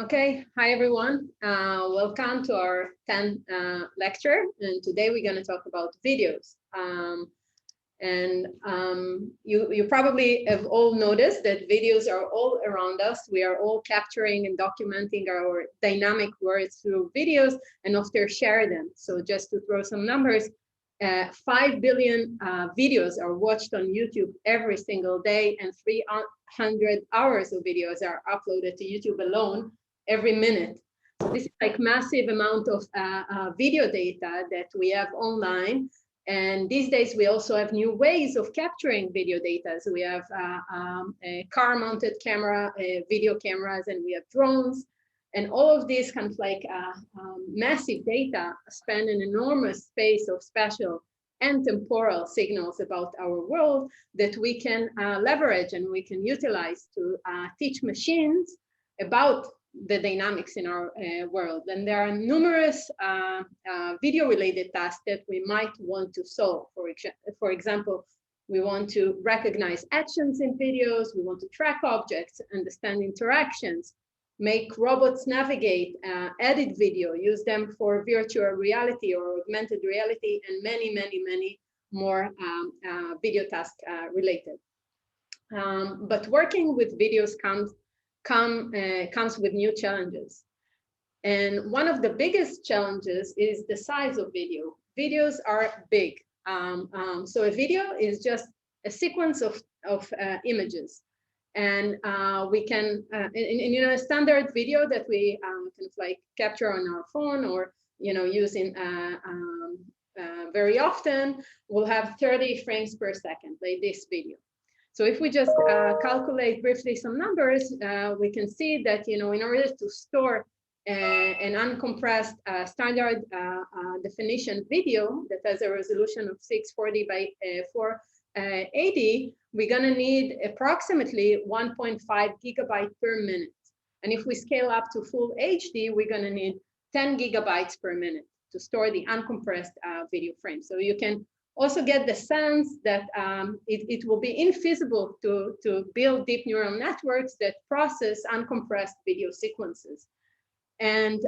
Okay, hi everyone. Welcome to our 10th lecture, and today we're going to talk about videos. You probably have all noticed that videos are all around us. We are all capturing and documenting our dynamic words through videos and often share them. So just to throw some numbers, 5 billion videos are watched on YouTube every single day, and 300 hours of videos are uploaded to YouTube alone every minute. So this is like massive amount of video data that we have online. And these days we also have new ways of capturing video data. So we have a car-mounted camera, video cameras, and we have drones. And all of these kind of like massive data span an enormous space of spatial and temporal signals about our world that we can leverage and we can utilize to teach machines about the dynamics in our world. And there are numerous video-related tasks that we might want to solve. For example, we want to recognize actions in videos, we want to track objects, understand interactions, make robots navigate, edit video, use them for virtual reality or augmented reality, and many, many, many more video tasks related. But working with videos comes with new challenges. And one of the biggest challenges is the size of video. Videos are big. So a video is just a sequence of images. And we can, a standard video that we kind of like capture on our phone or, using very often will have 30 frames per second, like this video. So if we just calculate briefly some numbers, we can see that, in order to store an uncompressed standard definition video that has a resolution of 640 by 480, we're going to need approximately 1.5 gigabytes per minute. And if we scale up to full HD, we're going to need 10 gigabytes per minute to store the uncompressed video frame. So you can also get the sense that it will be infeasible to build deep neural networks that process uncompressed video sequences. And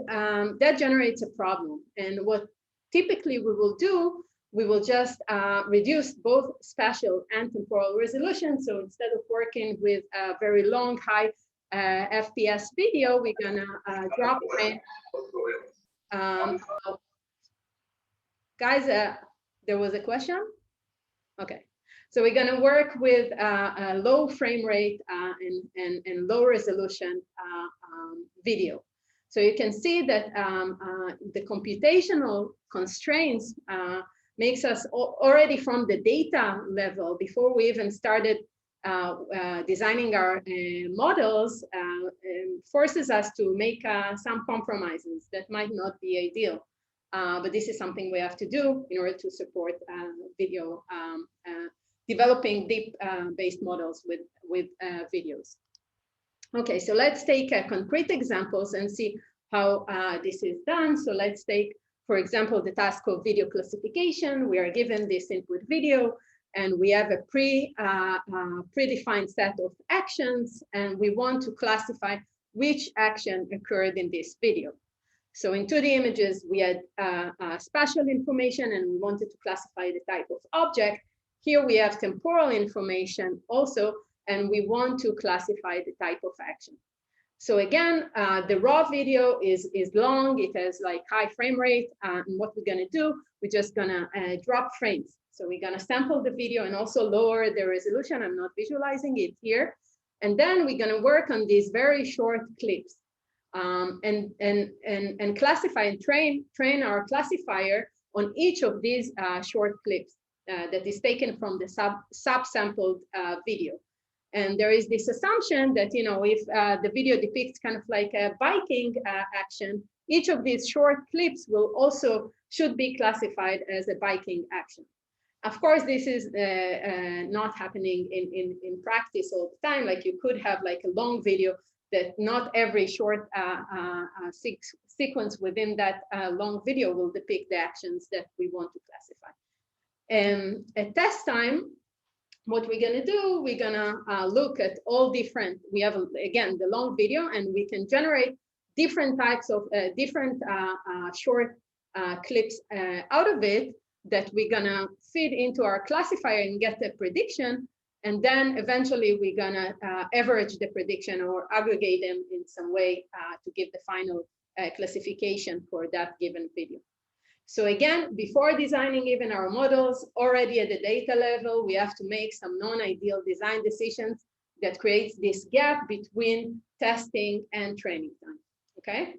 that generates a problem. And what typically we will do, we will just reduce both spatial and temporal resolution. So instead of working with a very long, high FPS video, we're gonna drop it. Guys, there was a question? Okay. So we're going to work with a low frame rate and low resolution video. So you can see that the computational constraints makes us already from the data level, before we even started designing our models, forces us to make some compromises that might not be ideal. But this is something we have to do in order to support video, developing deep-based models with videos. Okay, so let's take concrete examples and see how this is done. So let's take, for example, the task of video classification. We are given this input video, and we have a predefined set of actions, and we want to classify which action occurred in this video. So in 2D images, we had spatial information, and we wanted to classify the type of object. Here we have temporal information also, and we want to classify the type of action. So again, the raw video is long. It has like high frame rate. And what we're going to do, we're just going to drop frames. So we're going to sample the video and also lower the resolution. I'm not visualizing it here. And then we're going to work on these very short clips. And classify and train our classifier on each of these short clips that is taken from the subsampled video. And there is this assumption that, if the video depicts kind of like a biking action, each of these short clips should be classified as a biking action. Of course, this is not happening in practice all the time. Like you could have like a long video that not every short sequence within that long video will depict the actions that we want to classify. At test time, what we're going to do, we're going to look at all different, we have, again, the long video, and we can generate different types of short clips out of it that we're gonna feed into our classifier and get a prediction. And then eventually we're gonna average the prediction or aggregate them in some way to give the final classification for that given video. So again, before designing even our models, already at the data level, we have to make some non-ideal design decisions that creates this gap between testing and training time. Okay?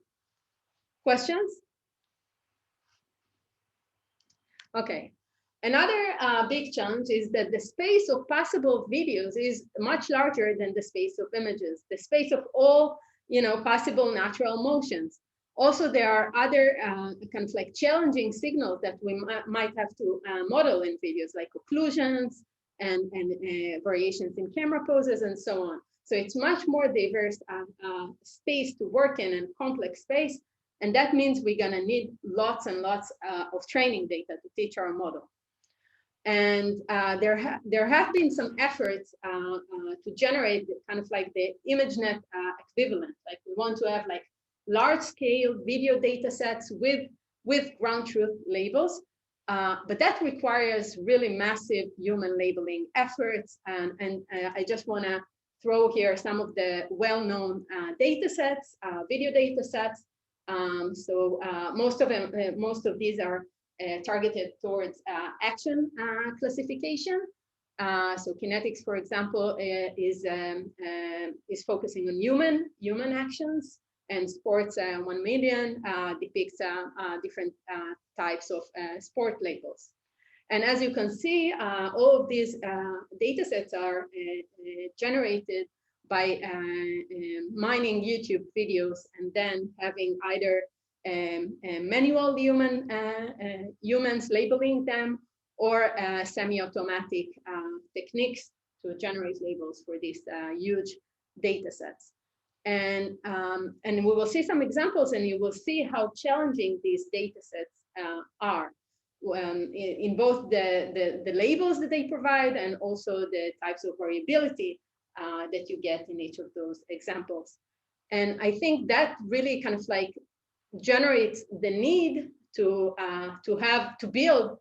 Questions? Okay. Another big challenge is that the space of possible videos is much larger than the space of images, the space of all, possible natural motions. Also, there are other kind of like challenging signals that we might have to model in videos, like occlusions and variations in camera poses and so on. So it's much more diverse space to work in and complex space. And that means we're gonna need lots and lots of training data to teach our model. And there have been some efforts to generate kind of like the ImageNet equivalent. Like we want to have like large-scale video data sets with ground truth labels, but that requires really massive human labeling efforts. And I just want to throw here some of the well-known data sets, video data sets. So most of these are targeted towards action classification. So kinetics, for example, is focusing on human actions, and sports 1 million depicts different types of sport labels. And as you can see, all of these data sets are generated by mining YouTube videos and then having either manual humans labeling them or semi-automatic techniques to generate labels for these huge data sets. And we will see some examples, and you will see how challenging these data sets are in both the labels that they provide and also the types of variability that you get in each of those examples. And I think that really kind of like generates the need to build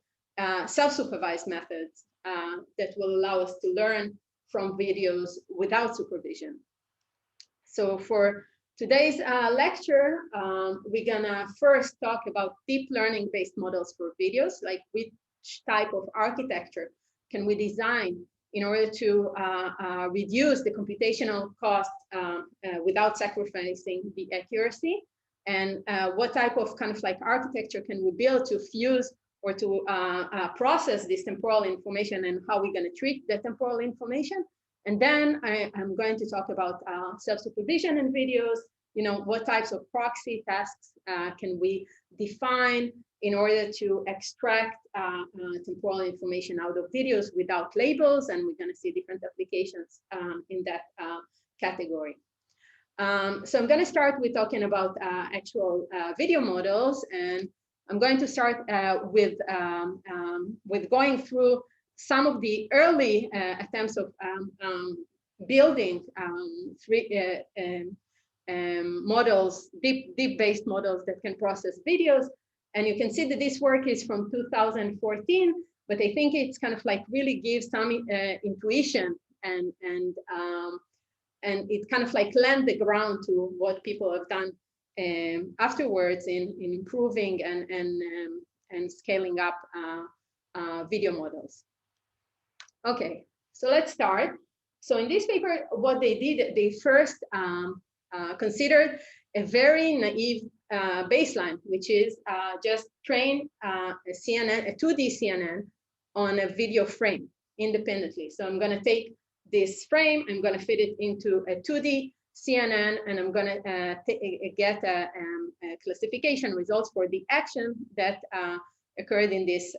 self-supervised methods that will allow us to learn from videos without supervision. So for today's lecture, we're gonna first talk about deep learning based models for videos, like which type of architecture can we design in order to reduce the computational cost without sacrificing the accuracy, and what type of kind of like architecture can we build to fuse or to process this temporal information, and how we're going to treat the temporal information. And then I'm going to talk about self-supervision in videos, what types of proxy tasks can we define in order to extract temporal information out of videos without labels, and we're going to see different applications in that category. So I'm going to start with talking about actual video models, and I'm going to start with going through some of the early attempts of building models, deep-based models that can process videos. And you can see that this work is from 2014, but I think it's kind of like really gives some intuition and it kind of like lend the ground to what people have done afterwards in improving and scaling up video models. Okay, so let's start. So in this paper, what they did, they first considered a very naive baseline, which is just train a 2D CNN on a video frame independently. So I'm going to take this frame, I'm going to fit it into a 2D CNN, and I'm going to get a classification results for the action that occurred in this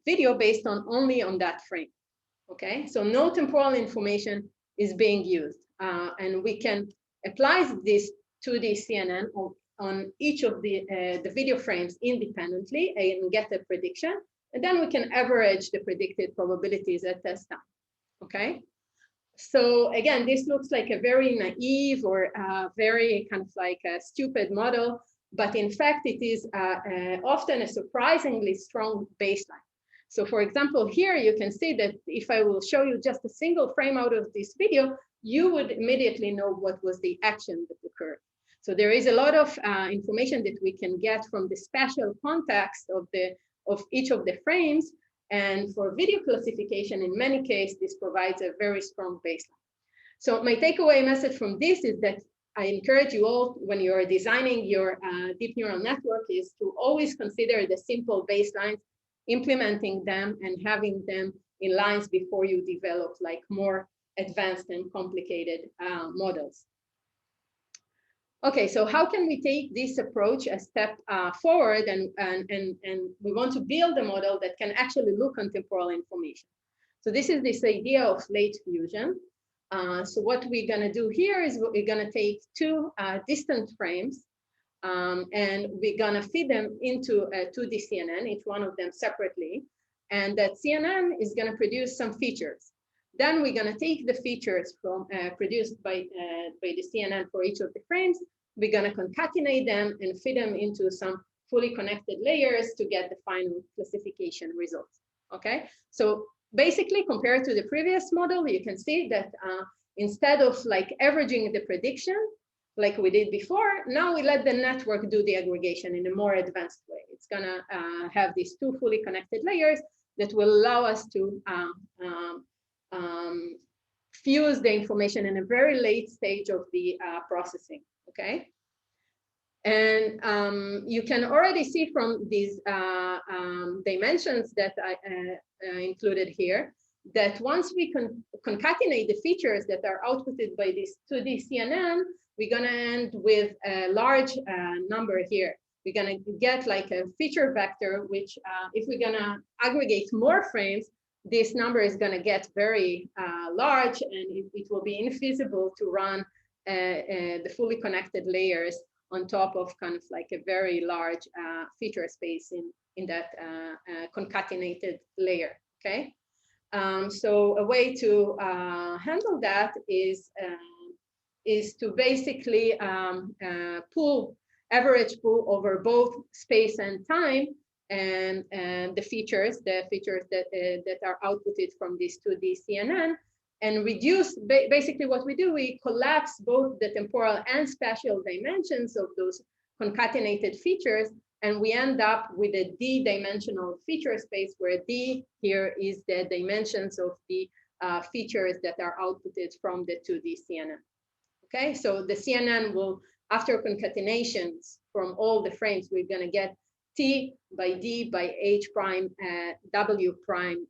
video based only on that frame. Okay, so no temporal information is being used, and we can apply this 2D CNN on each of the video frames independently and get a prediction, and then we can average the predicted probabilities at test time. Okay, So again, this looks like a very naive or very kind of like a stupid model, but in fact, it is often a surprisingly strong baseline. So for example, here you can see that if I will show you just a single frame out of this video, you would immediately know what was the action that occurred. So there is a lot of information that we can get from the spatial context of each of the frames. And for video classification, in many cases, this provides a very strong baseline. So my takeaway message from this is that I encourage you all, when you're designing your deep neural network, is to always consider the simple baselines, implementing them and having them in lines before you develop like more advanced and complicated models. Okay, so how can we take this approach a step forward and we want to build a model that can actually look on temporal information. So this is this idea of late fusion. So what we're gonna do here is we're gonna take two distant frames and we're gonna feed them into a 2D CNN, each one of them separately. And that CNN is gonna produce some features. Then we're gonna take the features from produced by the CNN for each of the frames. We're gonna concatenate them and feed them into some fully connected layers to get the final classification results, okay? So basically, compared to the previous model, you can see that instead of like averaging the prediction, like we did before, now we let the network do the aggregation in a more advanced way. It's gonna have these two fully connected layers that will allow us to fuse the information in a very late stage of the processing, okay? And you can already see from these dimensions that I included here, that once we concatenate the features that are outputted by this 2D CNN, we're gonna end with a large number here. We're gonna get like a feature vector, which if we're gonna aggregate more frames, this number is gonna get very large, and it will be infeasible to run the fully connected layers on top of kind of like a very large feature space in that concatenated layer, okay? So a way to handle that is to basically average pool over both space and time, and the features that are outputted from this 2D CNN, and reduce, basically what we do, we collapse both the temporal and spatial dimensions of those concatenated features, and we end up with a D-dimensional feature space, where D here is the dimensions of the features that are outputted from the 2D CNN. Okay, so the CNN will, after concatenations from all the frames, we're gonna get T by D by H prime W prime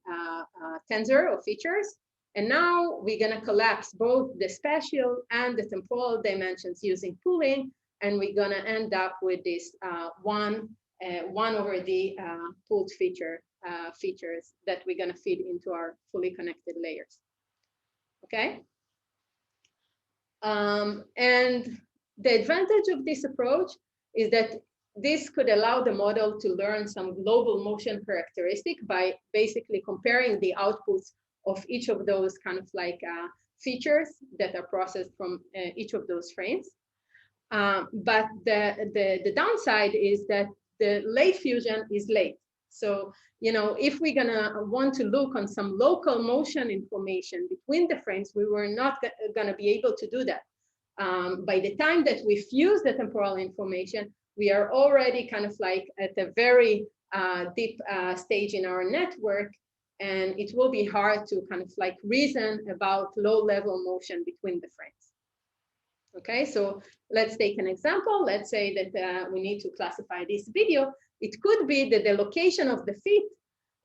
tensor of features. And now we're gonna collapse both the spatial and the temporal dimensions using pooling, and we're gonna end up with this 1 over D pooled features that we're gonna feed into our fully connected layers, okay? And the advantage of this approach is that this could allow the model to learn some global motion characteristic by basically comparing the outputs of each of those kind of like features that are processed from each of those frames. But the downside is that the late fusion is late. So, you know, if we're gonna want to look on some local motion information between the frames, we were not gonna be able to do that. By the time that we fuse the temporal information, we are already kind of like at a very deep stage in our network, and it will be hard to kind of like reason about low-level motion between the frames. Okay, so let's take an example. Let's say that we need to classify this video. It could be that the location of the feet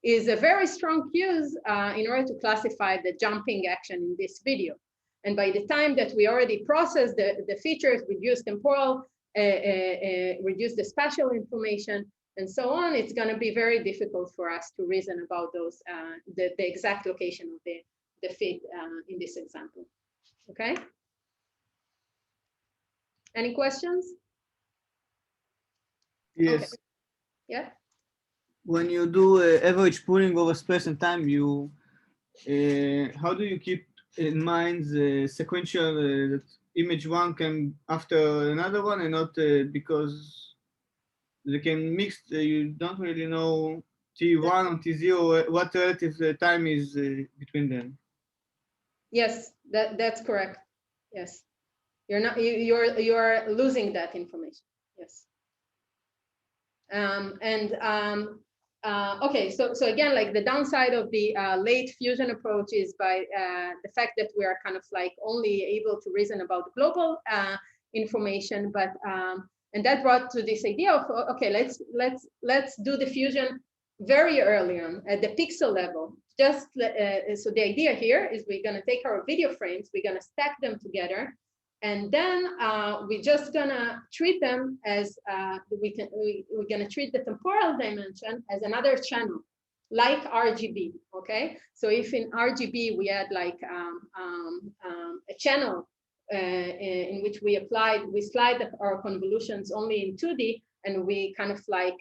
is a very strong cue in order to classify the jumping action in this video. And by the time that we already process the features, reduce temporal, reduce the spatial information, and so on, it's going to be very difficult for us to reason about those, the exact location of the feet in this example. Okay? Any questions? Yes. Okay. Yeah. When you do average pooling over space and time, you how do you keep in mind the sequential that image one came after another one, and not because they can mix. You don't really know T1 and T0 what relative time is between them. Yes, that's correct. Yes, you're losing that information. Yes. Okay, so again, like the downside of the late fusion approach is by the fact that we are kind of like only able to reason about global information, but and that brought to this idea of okay, let's do the fusion very early on at the pixel level. Just so the idea here is we're going to take our video frames, we're going to stack them together. And then we're just gonna treat them as we're gonna treat the temporal dimension as another channel, like RGB. Okay, so if in RGB we had like a channel in which we slide our convolutions only in 2D, and we kind of like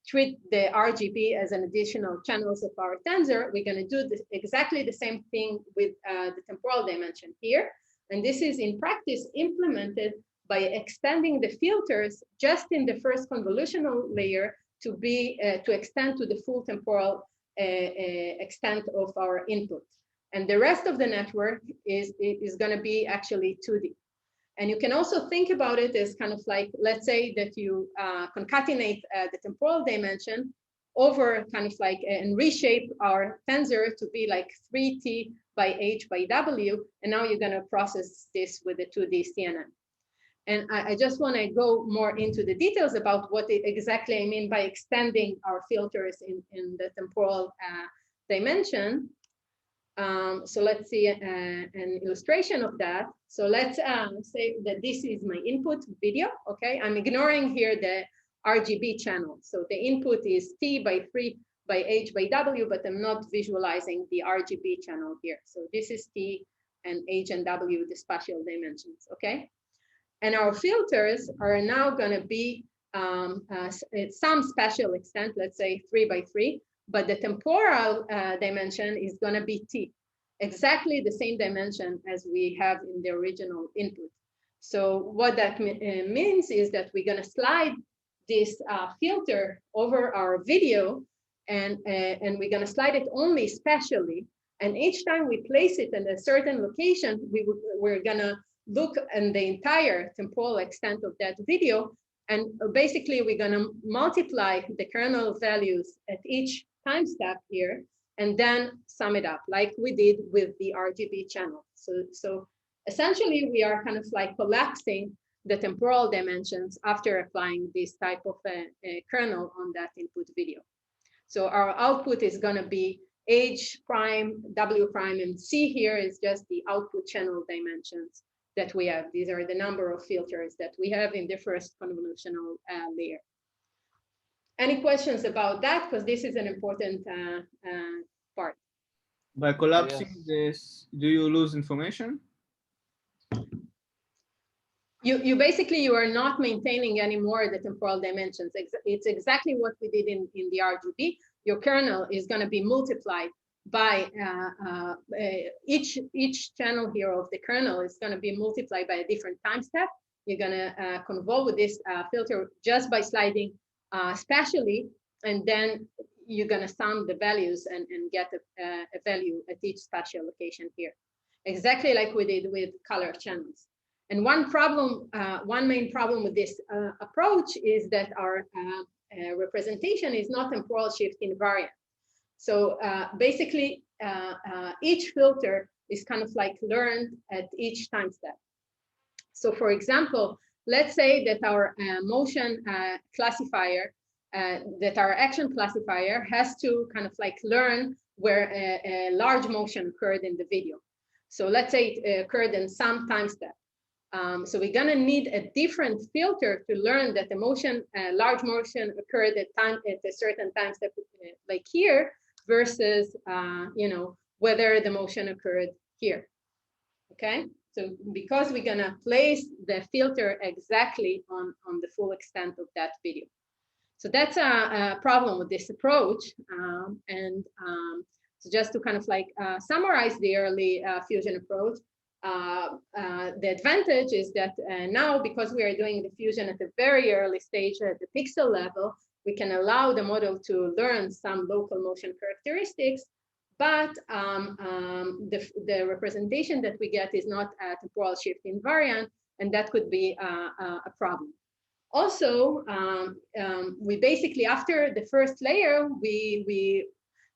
treat the RGB as an additional channels of our tensor, we're gonna do exactly the same thing with the temporal dimension here. And this is in practice implemented by extending the filters just in the first convolutional layer to extend to the full temporal extent of our input. And the rest of the network is going to be actually 2D. And you can also think about it as kind of like, let's say that you concatenate the temporal dimension over kind of like and reshape our tensor to be like 3T by H by W, and now you're going to process this with the 2D CNN. And I just want to go more into the details about what exactly I mean by extending our filters in the temporal dimension. So let's see an illustration of that. So let's say that this is my input video, okay? I'm ignoring here the RGB channel. So the input is T by 3 by H by W, but I'm not visualizing the RGB channel here. So this is T and H and W, the spatial dimensions, okay? And our filters are now gonna be at some spatial extent, let's say 3 by 3, but the temporal dimension is gonna be T, exactly the same dimension as we have in the original input. So what that means is that we're gonna slide this filter over our video, and we're going to slide it only spatially. And each time we place it in a certain location, we're going to look at the entire temporal extent of that video. And basically, we're going to multiply the kernel values at each time step here, and then sum it up like we did with the RGB channel. So essentially, we are kind of like collapsing the temporal dimensions after applying this type of a kernel on that input video. So our output is going to be H prime, W prime, and C here is just the output channel dimensions that we have. These are the number of filters that we have in the first convolutional layer. Any questions about that? Because this is an important part. By collapsing this, do you lose information? You basically, you are not maintaining anymore the temporal dimensions. It's exactly what we did in the RGB. Your kernel is going to be multiplied by each channel here of the kernel is going to be multiplied by a different time step. You're going to convolve with this filter just by sliding spatially, and then you're going to sum the values and get a value at each spatial location here, exactly like we did with color channels. And one main problem with this approach is that our representation is not temporal shift invariant. So basically, each filter is kind of like learned at each time step. So for example, let's say that our motion classifier, that our action classifier has to kind of like learn where a large motion occurred in the video. So let's say it occurred in some time step. So we're gonna need a different filter to learn that the motion, large motion occurred at a certain time step, like here, versus whether the motion occurred here. Okay, so because we're gonna place the filter exactly on the full extent of that video. So that's a problem with this approach, So just to kind of like summarize the early fusion approach, the advantage is that now, because we are doing the fusion at a very early stage at the pixel level, we can allow the model to learn some local motion characteristics, but the representation that we get is not a temporal shift invariant, and that could be a problem. Also, we basically, after the first layer, we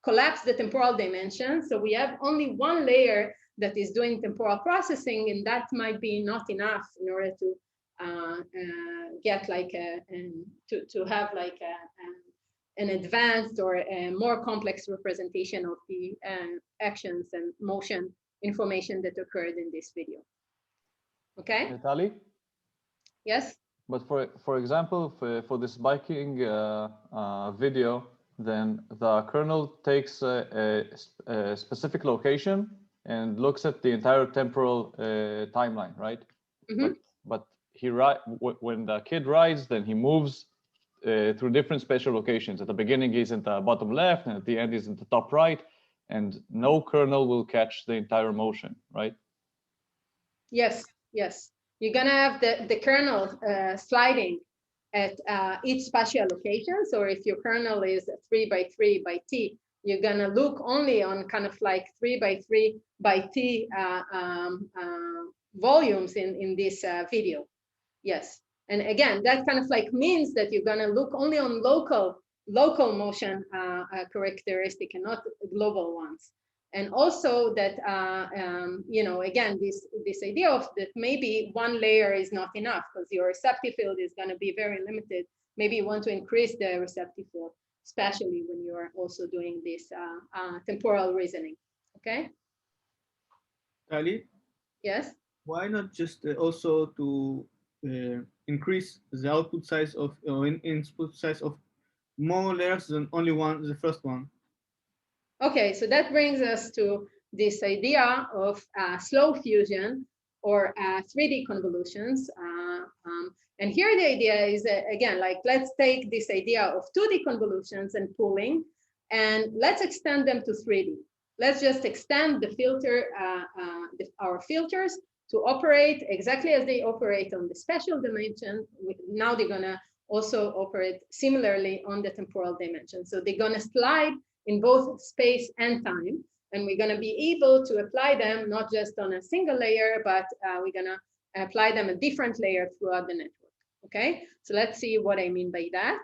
collapse the temporal dimension. So we have only one layer that is doing temporal processing, and that might be not enough in order to get like to have like an advanced or a more complex representation of the actions and motion information that occurred in this video. Okay. Tali? Yes. But for example, for this biking video, then the kernel takes a specific location and looks at the entire temporal timeline, right? Mm-hmm. But when the kid rides, then he moves through different spatial locations. At the beginning, he's in the bottom left, and at the end, he's in the top right, and no kernel will catch the entire motion, right? Yes, yes. You're gonna have the kernel sliding at each spatial location. So if your kernel is 3 by 3 by t, you're gonna look only on kind of like 3 by 3 by t volumes in this video. Yes, and again, that kind of like means that you're gonna look only on local motion characteristic and not global ones. And also that, you know, again, this idea of that maybe one layer is not enough because your receptive field is going to be very limited. Maybe you want to increase the receptive field, especially when you're also doing this temporal reasoning. Okay. Tali? Yes. Why not just also to increase the output size of or input size of more layers than only one, the first one? Okay, so that brings us to this idea of slow fusion or 3D convolutions. And here the idea is, again, like let's take this idea of 2D convolutions and pooling, and let's extend them to 3D. Let's just extend the filter, our filters to operate exactly as they operate on the spatial dimension. Now they're gonna also operate similarly on the temporal dimension. So they're gonna slide in both space and time. And we're gonna be able to apply them not just on a single layer, but we're gonna apply them a different layer throughout the network, okay? So let's see what I mean by that.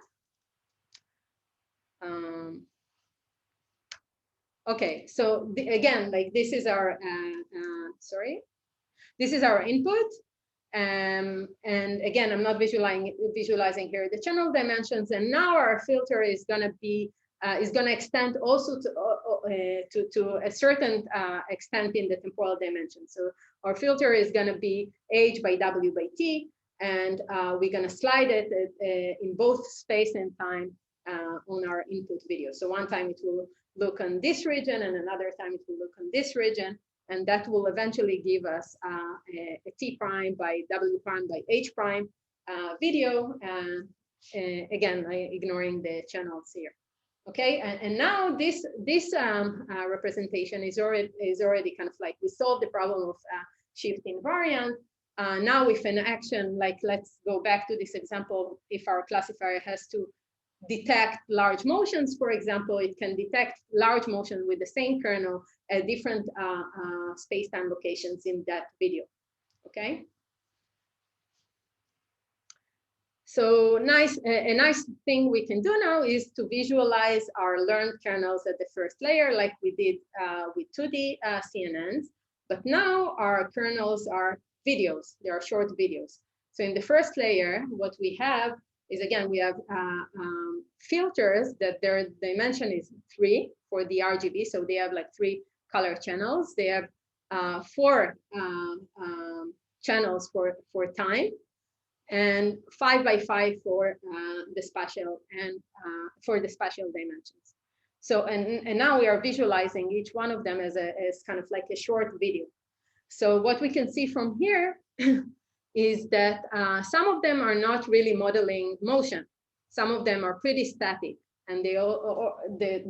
Okay, so again, like this is our, this is our input. And again, I'm not visualizing here the channel dimensions. And now our filter is gonna be, is going to extend also to a certain extent in the temporal dimension. So our filter is going to be h by w by t, and we're going to slide it in both space and time on our input video. So one time it will look on this region, and another time it will look on this region, and that will eventually give us a t prime by w prime by h prime video. Again, ignoring the channels here. Okay, and now this representation is already kind of like we solved the problem of shift invariant. Now with an action, like let's go back to this example, if our classifier has to detect large motions, for example, it can detect large motion with the same kernel at different space-time locations in that video, okay? So a nice thing we can do now is to visualize our learned kernels at the first layer, like we did with 2D CNNs. But now our kernels are videos. They are short videos. So in the first layer, what we have is, again, we have filters that their dimension is 3 for the RGB. So they have like 3 color channels. They have 4 channels for time, and 5 by 5 for the spatial and for the spatial dimensions. So and now we are visualizing each one of them as kind of like a short video. So what we can see from here is that some of them are not really modeling motion. Some of them are pretty static, and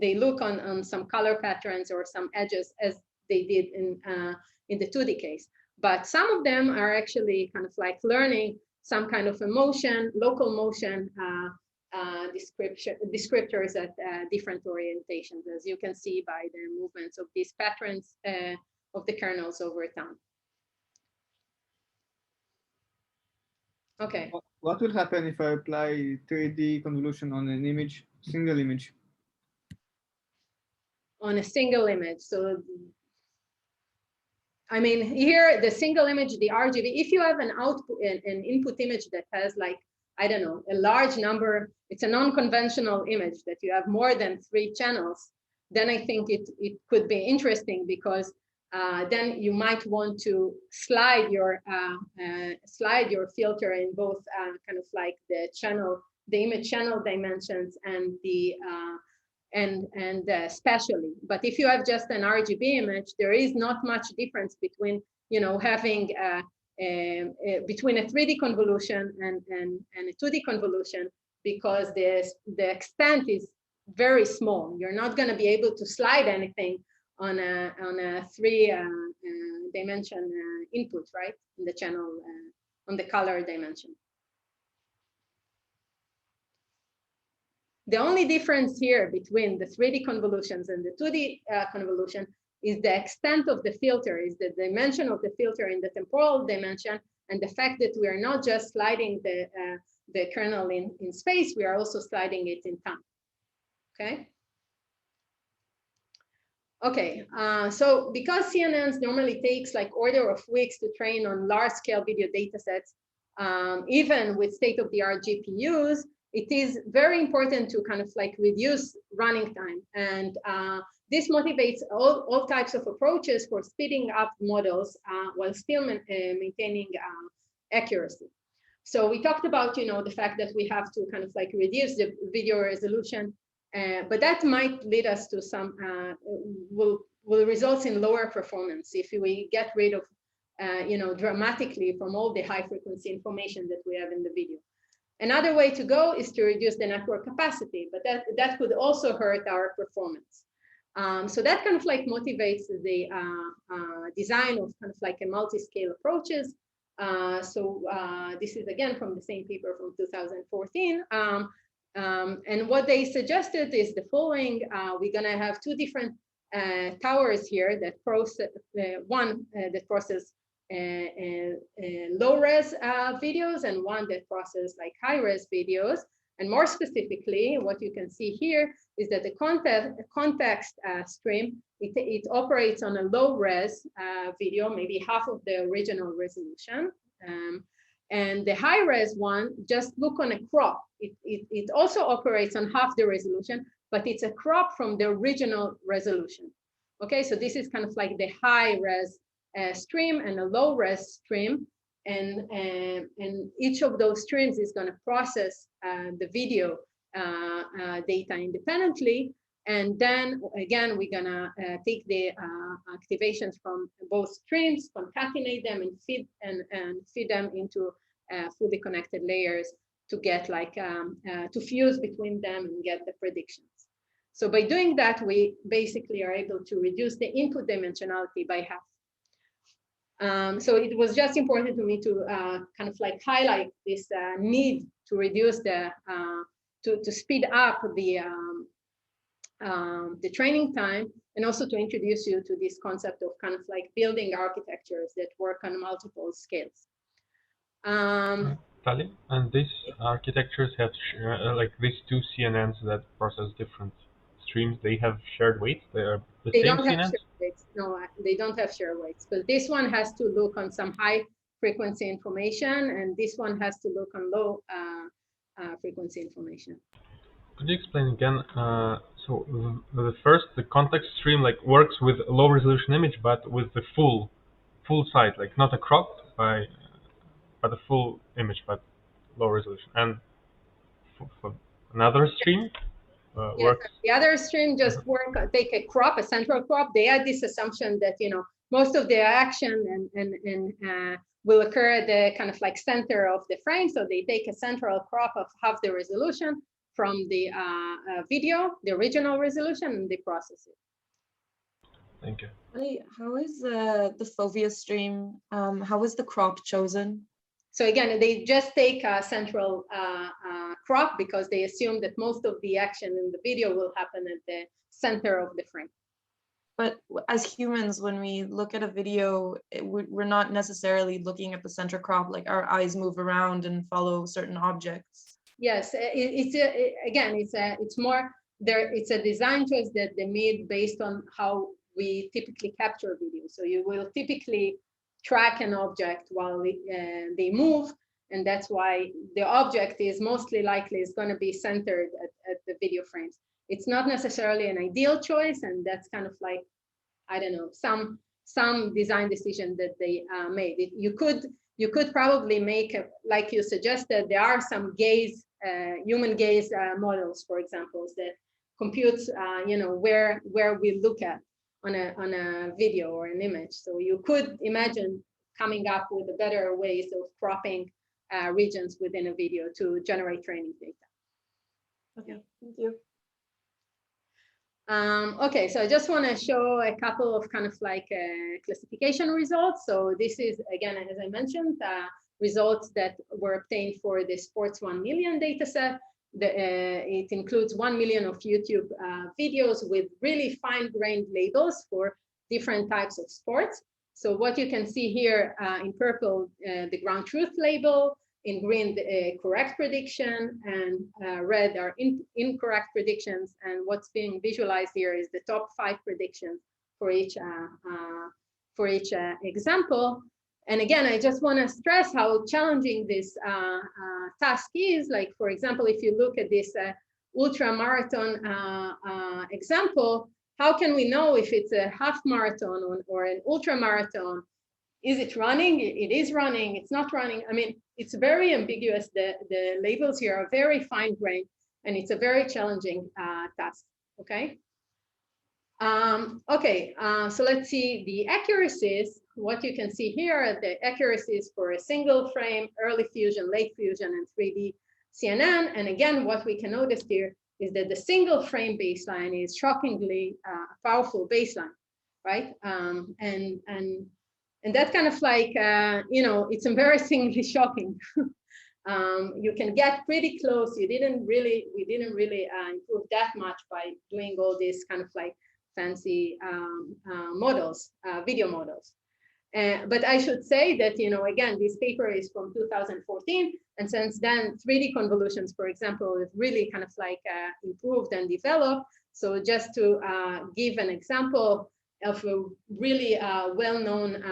they look on some color patterns or some edges as they did in the 2D case. But some of them are actually kind of like learning some kind of emotion, local motion descriptors at different orientations, as you can see by the movements of these patterns of the kernels over time. Okay. What will happen if I apply 3D convolution on an image, single image? On a single image. So, I mean, here the single image, the RGB, if you have an output, an input image that has like, I don't know, a large number, it's a non-conventional image that you have more than 3 channels, then I think it could be interesting, because then you might want to slide your filter in both kind of like the image channel dimensions and the spatially. But if you have just an RGB image, there is not much difference between, you know, having between a 3D convolution and a 2D convolution, because the extent is very small. You're not going to be able to slide anything on a 3 dimension input, right? In the channel, on the color dimension. The only difference here between the 3D convolutions and the 2D convolution is the extent of the filter, is the dimension of the filter in the temporal dimension, and the fact that we are not just sliding the kernel in space, we are also sliding it in time. Okay. Okay, so because CNNs normally takes like order of weeks to train on large scale video data sets, even with state-of-the-art GPUs, it is very important to kind of like reduce running time. And this motivates all types of approaches for speeding up models while still maintaining accuracy. So we talked about, you know, the fact that we have to kind of like reduce the video resolution, but that might lead us to some, will result in lower performance if we get rid of, you know, dramatically from all the high frequency information that we have in the video. Another way to go is to reduce the network capacity, but that could also hurt our performance. So that kind of like motivates the design of kind of like a multi-scale approaches. This is again from the same paper from 2014. And what they suggested is the following. We're gonna have 2 different towers here that process, one that process low-res videos, and one that process like high-res videos. And more specifically, what you can see here is that the context stream, it operates on a low-res video, maybe half of the original resolution. And the high-res one, just look on a crop. It also operates on half the resolution, but it's a crop from the original resolution. Okay, so this is kind of like the high-res stream and a low-res stream, and each of those streams is going to process the video data independently, and then again we're going to take the activations from both streams, concatenate them, and feed them into fully connected layers to get like to fuse between them and get the predictions. So by doing that, we basically are able to reduce the input dimensionality by half. So it was just important to me to kind of like highlight this need to reduce the, to speed up the training time, and also to introduce you to this concept of kind of like building architectures that work on multiple scales. Tali, and these architectures have like these 2 CNNs that process different streams, they have shared weights? They are the same CNNs? No, they don't have shared weights, but this one has to look on some high frequency information, and this one has to look on low frequency information. Could you explain again? So the context stream like works with a low resolution image, but with the full size, like not a cropped but a full image, but low resolution. And for another stream. Works. The other stream just take a crop, a central crop. They had this assumption that, you know, most of the action will occur at the kind of like center of the frame. So they take a central crop of half the resolution, from the video, the original resolution, and they process it. Thank you. How is the fovea stream? How is the crop chosen? So again, they just take a central crop because they assume that most of the action in the video will happen at the center of the frame. But as humans, when we look at a video, we're not necessarily looking at the center crop, like our eyes move around and follow certain objects. Yes, it's more there. It's a design choice that they made based on how we typically capture video. So you will typically track an object while they move, and that's why the object is mostly likely is going to be centered at the video frames. It's not necessarily an ideal choice, and that's kind of like, I don't know, some design decision that they made. You could probably make, like you suggested, there are some gaze, human gaze models, for example, that computes, where we look at on a video or an image. So you could imagine coming up with a better ways of cropping regions within a video to generate training data. Okay, thank you. Okay, so I just want to show a couple of kind of like classification results. So this is, again, as I mentioned, results that were obtained for the Sports 1 million data set. It includes 1 million of YouTube videos with really fine-grained labels for different types of sports. So what you can see here in purple, the ground truth label, in green, the correct prediction, and red are incorrect predictions. And what's being visualized here is the top 5 predictions for each example. And again, I just want to stress how challenging this task is. Like, for example, if you look at this ultra marathon example, how can we know if it's a half marathon or an ultra marathon? Is it running? It is running. It's not running. I mean, it's very ambiguous. The labels here are very fine grained, and it's a very challenging task. Okay. So let's see the accuracies. What you can see here are the accuracies for a single frame, early fusion, late fusion, and 3D CNN. And again, what we can notice here is that the single frame baseline is shockingly powerful baseline, right? And that's kind of like, it's embarrassingly shocking. You can get pretty close. We didn't really improve that much by doing all these kind of like fancy models, video models. But I should say that, again, this paper is from 2014. And since then, 3D convolutions, for example, have really kind of like improved and developed. So just to give an example of a really well-known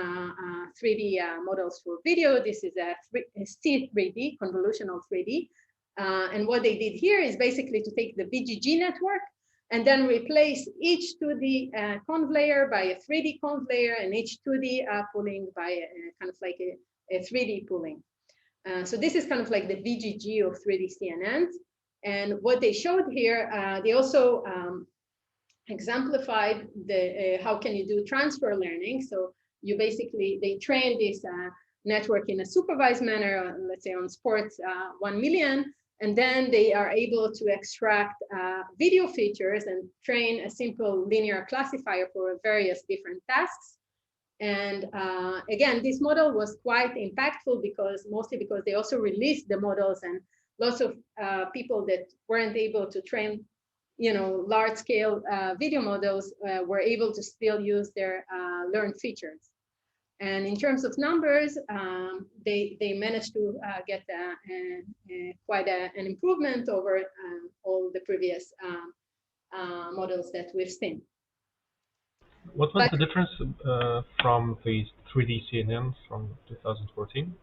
3D models for video, this is a C3D, convolutional 3D. And what they did here is basically to take the VGG network and then replace each 2D conv layer by a 3D conv layer and each 2D pooling by a kind of like a 3D pooling. So this is kind of like the VGG of 3D CNNs. And what they showed here, they also exemplified how can you do transfer learning. So you basically, they train this network in a supervised manner, let's say on sports 1 million, and then they are able to extract video features and train a simple linear classifier for various different tasks. And again, this model was quite impactful mostly because they also released the models, and lots of people that weren't able to train large scale video models were able to still use their learned features. And in terms of numbers, they managed to get quite an improvement over all the previous models that we've seen. What was the difference from the 3D CNN from 2014?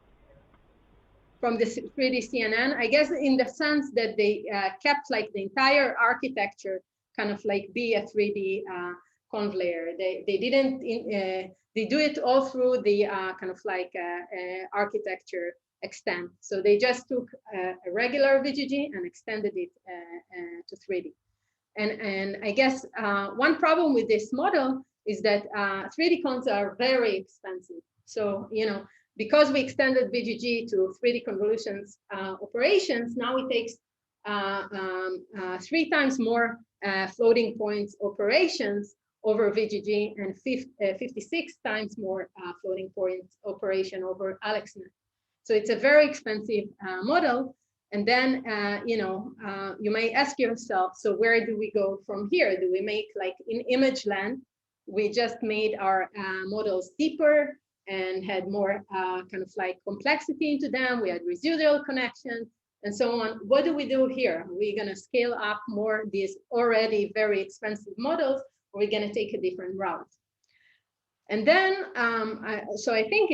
From the 3D CNN, I guess in the sense that they kept like the entire architecture kind of like be a 3D conv layer. They didn't, they do it all through the kind of like architecture extent. So they just took a regular VGG and extended it to 3D. And I guess one problem with this model is that 3D cons are very expensive. So, because we extended VGG to 3D convolutions operations, now it takes 3 times more floating points operations over VGG and 56 times more floating points operation over AlexNet. So it's a very expensive model. And then, you may ask yourself, so where do we go from here? Do we make, like in image land, we just made our models deeper and had more kind of like complexity into them. We had residual connections and so on. What do we do here? We're going to scale up more these already very expensive models, or we're going to take a different route. And then, so I think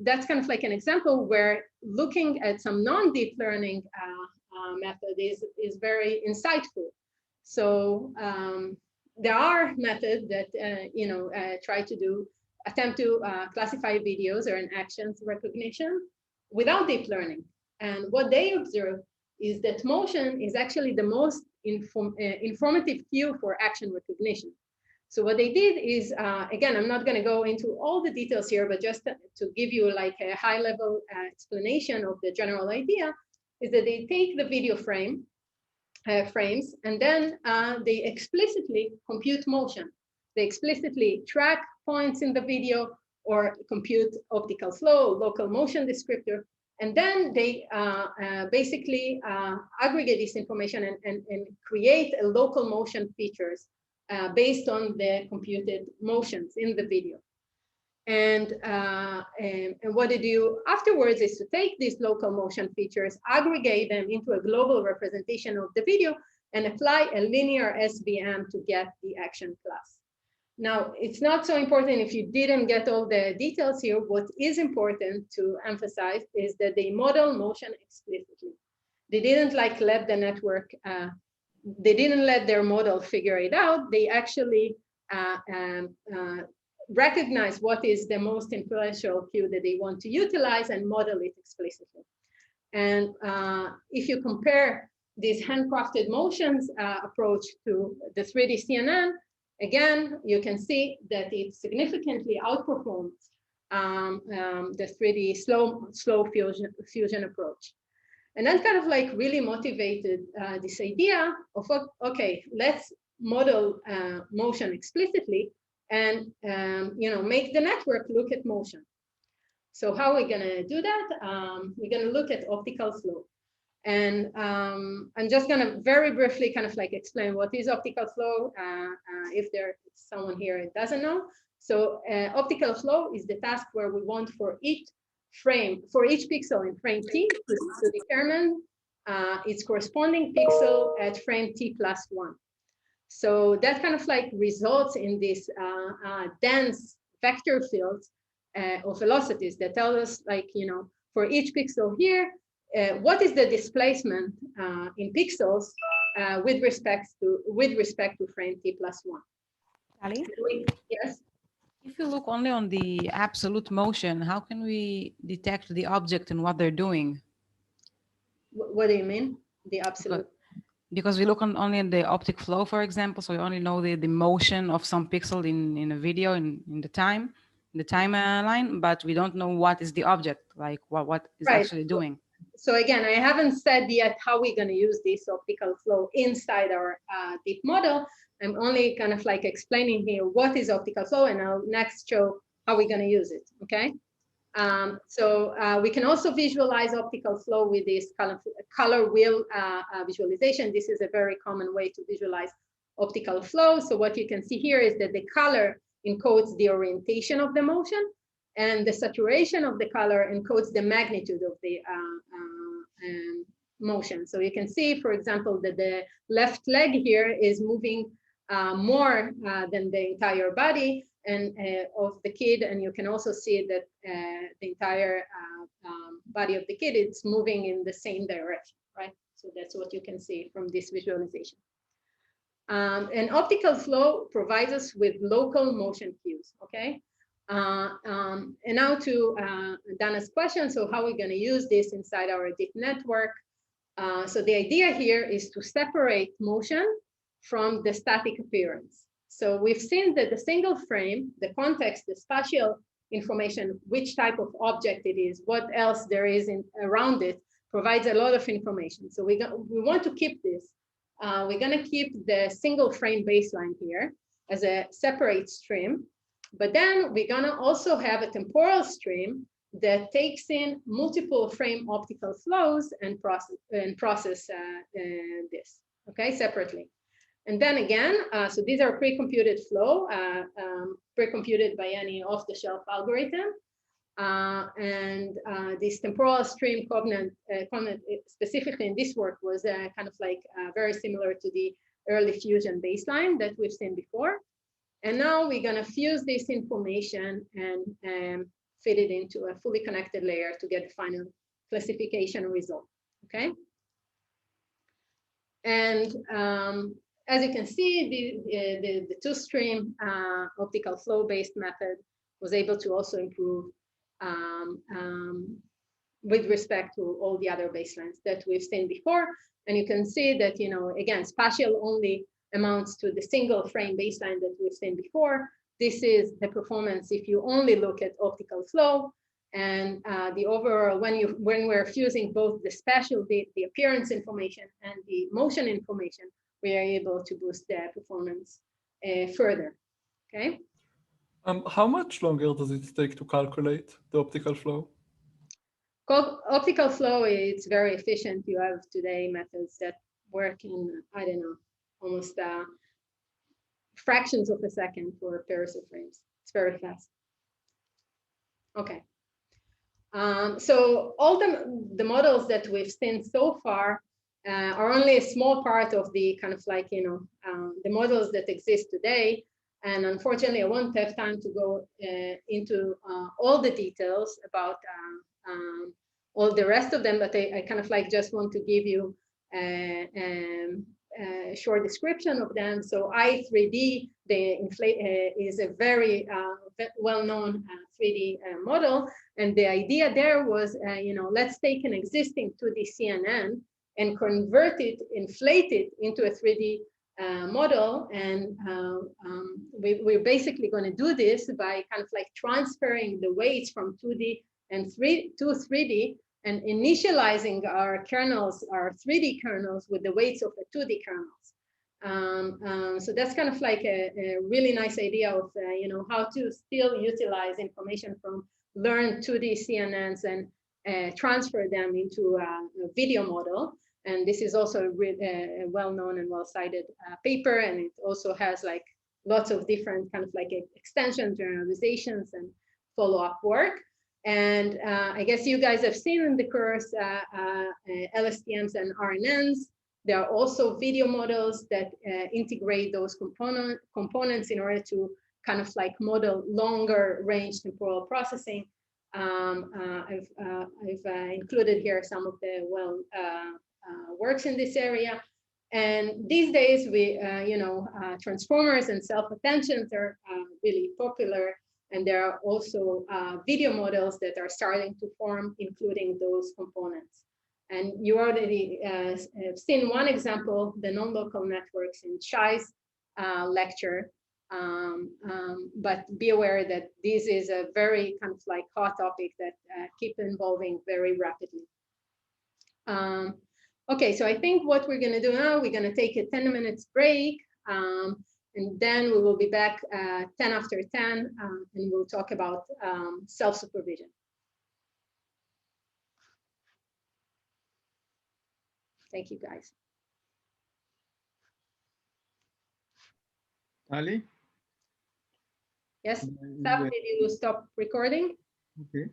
that's kind of like an example where looking at some non-deep learning method is very insightful. So there are methods that, try to attempt to classify videos or an actions recognition without deep learning. And what they observe is that motion is actually the most informative cue for action recognition. So what they did is, again, I'm not going to go into all the details here, but just to give you like a high level explanation of the general idea, is that they take the video frames, and then they explicitly compute motion. They explicitly track points in the video or compute optical flow, local motion descriptor, and then they basically aggregate this information and create a local motion features based on the computed motions in the video. And what they do afterwards is to take these local motion features, aggregate them into a global representation of the video, and apply a linear SVM to get the action class. Now, it's not so important if you didn't get all the details here. What is important to emphasize is that they model motion explicitly. They didn't like let the network, they didn't let their model figure it out. They actually recognize what is the most influential cue that they want to utilize and model it explicitly. And if you compare this handcrafted motions approach to the 3D CNN, again, you can see that it significantly outperforms the 3D slow fusion approach. And that kind of like really motivated this idea of, okay, let's model motion explicitly and make the network look at motion. So how are we going to do that? We're going to look at optical flow. And I'm just going to very briefly kind of like explain what is optical flow, if there's someone here that doesn't know. So optical flow is the task where we want for each frame, for each pixel in frame T to determine its corresponding pixel at frame T plus 1. So that kind of like results in this dense vector fields of velocities that tell us, like, for each pixel here, what is the displacement in pixels with respect to frame T plus 1. Tali? Yes. If you look only on the absolute motion, how can we detect the object and what they're doing? What do you mean? The absolute? Because we look only at the optic flow, for example, so we only know the motion of some pixel in a video in the timeline, but we don't know what is the object, like what is actually doing. So again, I haven't said yet how we're going to use this optical flow inside our deep model. I'm only kind of like explaining here what is optical flow, and I'll next show how we're going to use it, okay? So we can also visualize optical flow with this color wheel visualization. This is a very common way to visualize optical flow. So what you can see here is that the color encodes the orientation of the motion, and the saturation of the color encodes the magnitude of the motion. So you can see, for example, that the left leg here is moving more than the entire body and of the kid, and you can also see that the entire body of the kid is moving in the same direction, right? So that's what you can see from this visualization. And optical flow provides us with local motion cues, okay? And now to Dana's question, so how are we going to use this inside our deep network? So the idea here is to separate motion from the static appearance. So we've seen that the single frame, the context, the spatial information, which type of object it is, what else there is around it, provides a lot of information. So we want to keep this. We're going to keep the single frame baseline here as a separate stream, but then we're going to also have a temporal stream that takes in multiple frame optical flows and process this, okay, separately. And then again, so these are pre-computed flow, pre-computed by any off-the-shelf algorithm. And this temporal stream covenant, specifically in this work, was kind of like very similar to the early fusion baseline that we've seen before. And now we're going to fuse this information and fit it into a fully connected layer to get the final classification result. Okay. And as you can see, the two-stream optical flow-based method was able to also improve with respect to all the other baselines that we've seen before. And you can see that, you know, again, spatial only amounts to the single frame baseline that we've seen before. This is the performance if you only look at optical flow, and the overall, when we're fusing both the spatial, the appearance information and the motion information, we are able to boost the performance further. Okay. How much longer does it take to calculate the optical flow? Optical flow, it's very efficient. You have today methods that work in, I don't know, almost fractions of a second for pairs of frames. It's very fast. Okay. So all the models that we've seen so far are only a small part of the kind of like, you know, the models that exist today. And unfortunately, I won't have time to go into all the details about all the rest of them, but I kind of like just want to give you a short description of them. So I3D is a very well-known 3D model. And the idea there was, you know, let's take an existing 2D CNN and convert it, inflate it into a 3D model. And we're basically going to do this by kind of like transferring the weights from 2D and to 3D and initializing our kernels, our 3D kernels with the weights of the 2D kernels. So that's kind of like a really nice idea of, you know, how to still utilize information from learned 2D CNNs and transfer them into a video model. And this is also a well-known and well-cited paper. And it also has like lots of different kind of like extensions, generalizations, and follow-up work. And I guess you guys have seen in the course LSTMs and RNNs. There are also video models that integrate those components in order to kind of like model longer range temporal processing. I've included here some of the works in this area. And these days, you know, transformers and self-attentions are really popular. And there are also video models that are starting to form, including those components. And you already have seen one example, the non-local networks in Shai's lecture. But be aware that this is a very kind of like hot topic that keep evolving very rapidly. Okay, so I think what we're going to do now, we're going to take a 10 minutes break. And then we will be back 10 after 10, and we'll talk about self-supervision. Thank you, guys. Tali? Yes, Saf, did you stop recording? Okay.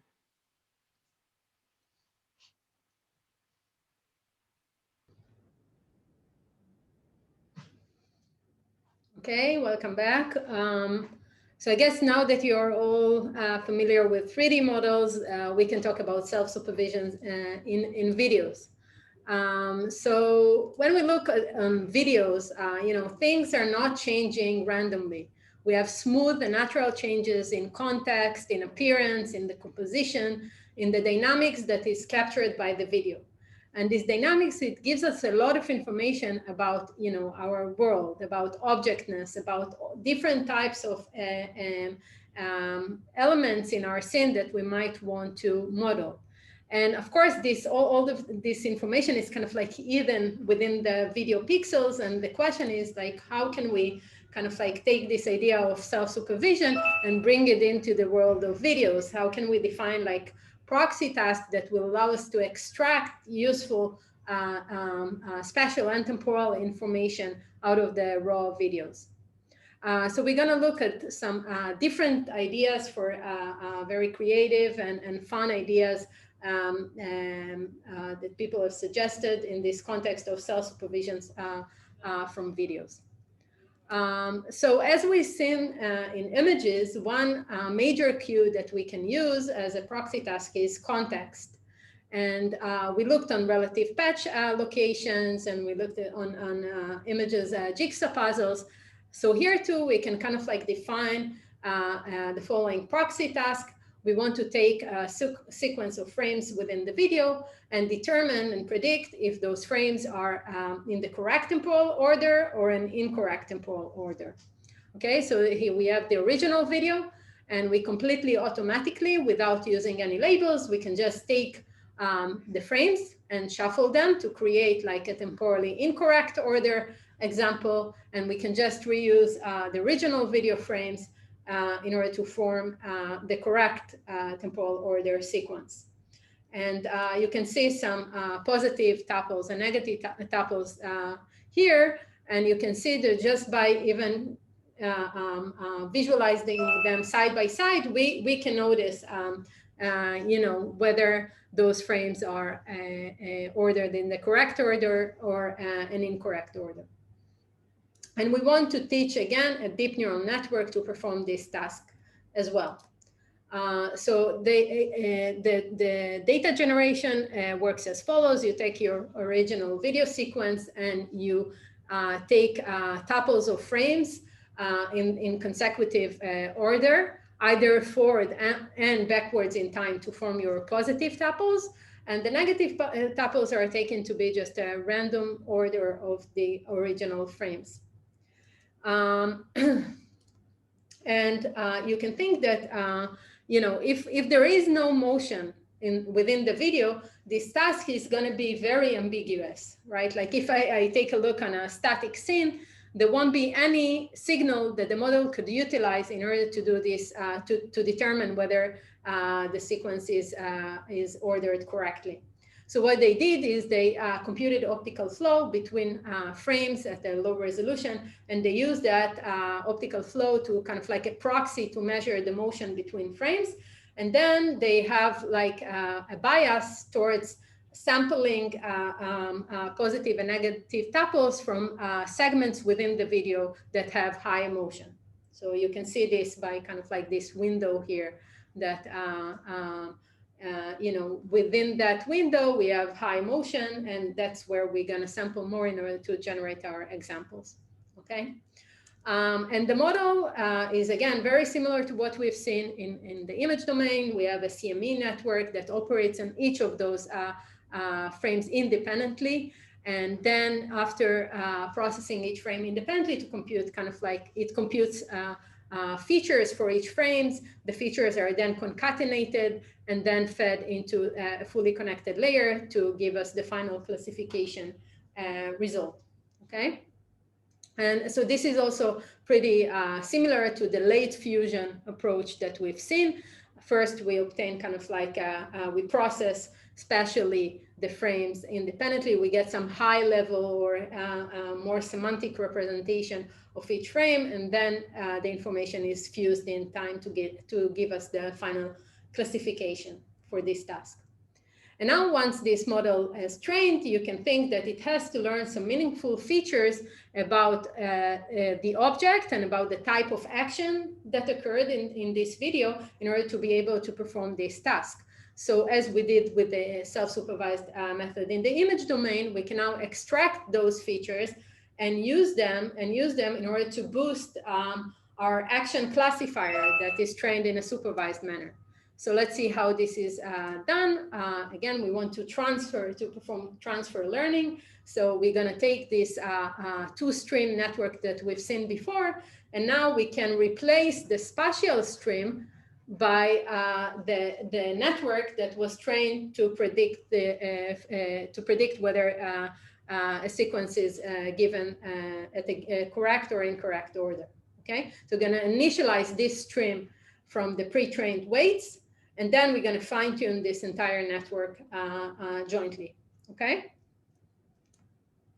Okay, welcome back. So I guess now that you're all familiar with 3D models, we can talk about self-supervision in videos. So when we look at videos, you know, things are not changing randomly. We have smooth and natural changes in context, in appearance, in the composition, in the dynamics that is captured by the video. And these dynamics, it gives us a lot of information about, you know, our world, about objectness, about different types of elements in our scene that we might want to model. And of course, all of this information is kind of like hidden within the video pixels. And the question is like, how can we kind of like take this idea of self-supervision and bring it into the world of videos? How can we define like proxy tasks that will allow us to extract useful spatial and temporal information out of the raw videos? So we're going to look at some different ideas for very creative and fun ideas that people have suggested in this context of self-supervisions from videos. So as we've seen in images, one major cue that we can use as a proxy task is context. And we looked on relative patch locations, and we looked at on images jigsaw puzzles. So here too, we can kind of like define the following proxy task. We want to take a sequence of frames within the video and determine and predict if those frames are in the correct temporal order or an incorrect temporal order. Okay, so here we have the original video, and we completely automatically, without using any labels, we can just take the frames and shuffle them to create like a temporally incorrect order example, and we can just reuse the original video frames in order to form the correct temporal order sequence. And you can see some positive tuples and negative tuples here, and you can see that just by even visualizing them side by side, we can notice you know, whether those frames are ordered in the correct order or an incorrect order. And we want to teach, again, a deep neural network to perform this task as well. So the data generation works as follows. You take your original video sequence and you take tuples of frames in consecutive order, either forward and backwards in time to form your positive tuples. And the negative tuples are taken to be just a random order of the original frames. And you can think that, you know, if there is no motion within the video, this task is going to be very ambiguous, right? Like if I take a look on a static scene, there won't be any signal that the model could utilize in order to do this, to determine whether the sequence is ordered correctly. So what they did is they computed optical flow between frames at a low resolution, and they used that optical flow to kind of like a proxy to measure the motion between frames. And then they have like a bias towards sampling positive and negative tuples from segments within the video that have high motion. So you can see this by kind of like this window here that you know, within that window, we have high motion, and that's where we're going to sample more in order to generate our examples. Okay. And the model is, again, very similar to what we've seen in the image domain. We have a CME network that operates on each of those frames independently. And then after processing each frame independently to compute kind of like, it computes features for each frames. The features are then concatenated and then fed into a fully connected layer to give us the final classification result, okay? And so this is also pretty similar to the late fusion approach that we've seen. First, we obtain kind of like, we process spatially the frames independently. We get some high level or more semantic representation of each frame, and then the information is fused in time to give us the final classification for this task. And now once this model is trained, you can think that it has to learn some meaningful features about the object and about the type of action that occurred in this video in order to be able to perform this task. So as we did with the self-supervised method in the image domain, we can now extract those features and use them in order to boost our action classifier that is trained in a supervised manner. So let's see how this is done. Again, we want to perform transfer learning. So we're going to take this two-stream network that we've seen before, and now we can replace the spatial stream by the network that was trained to predict whether a sequence is given at a correct or incorrect order. Okay, so we're going to initialize this stream from the pre-trained weights, and then we're going to fine-tune this entire network jointly. Okay,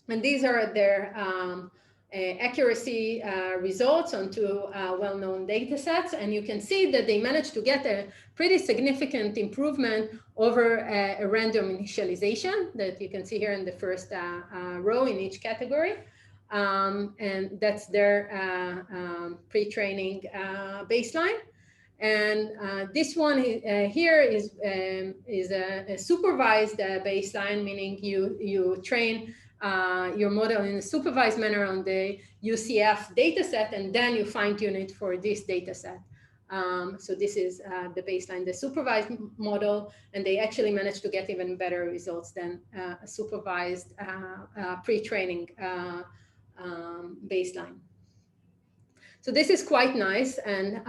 and these are their accuracy results on two well-known data sets, and you can see that they managed to get a pretty significant improvement over a random initialization that you can see here in the first row in each category. And that's their pre-training baseline. And this one here is a supervised baseline, meaning you train your model in a supervised manner on the UCF data set, and then you fine-tune it for this data set. So this is the baseline, the supervised model, and they actually managed to get even better results than a supervised pre-training baseline. So this is quite nice. And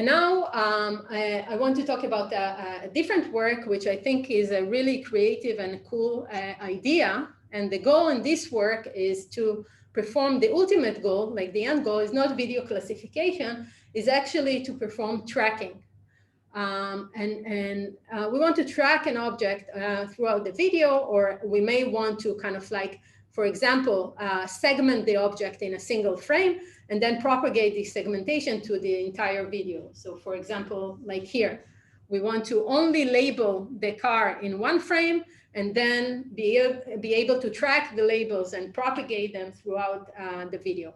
now I want to talk about a different work, which I think is a really creative and cool idea. And the goal in this work is to perform the ultimate goal, like the end goal is not video classification, is actually to perform tracking. We want to track an object throughout the video, or we may want to kind of like, for example, segment the object in a single frame and then propagate the segmentation to the entire video. So for example, like here, we want to only label the car in one frame and then be able to track the labels and propagate them throughout the video.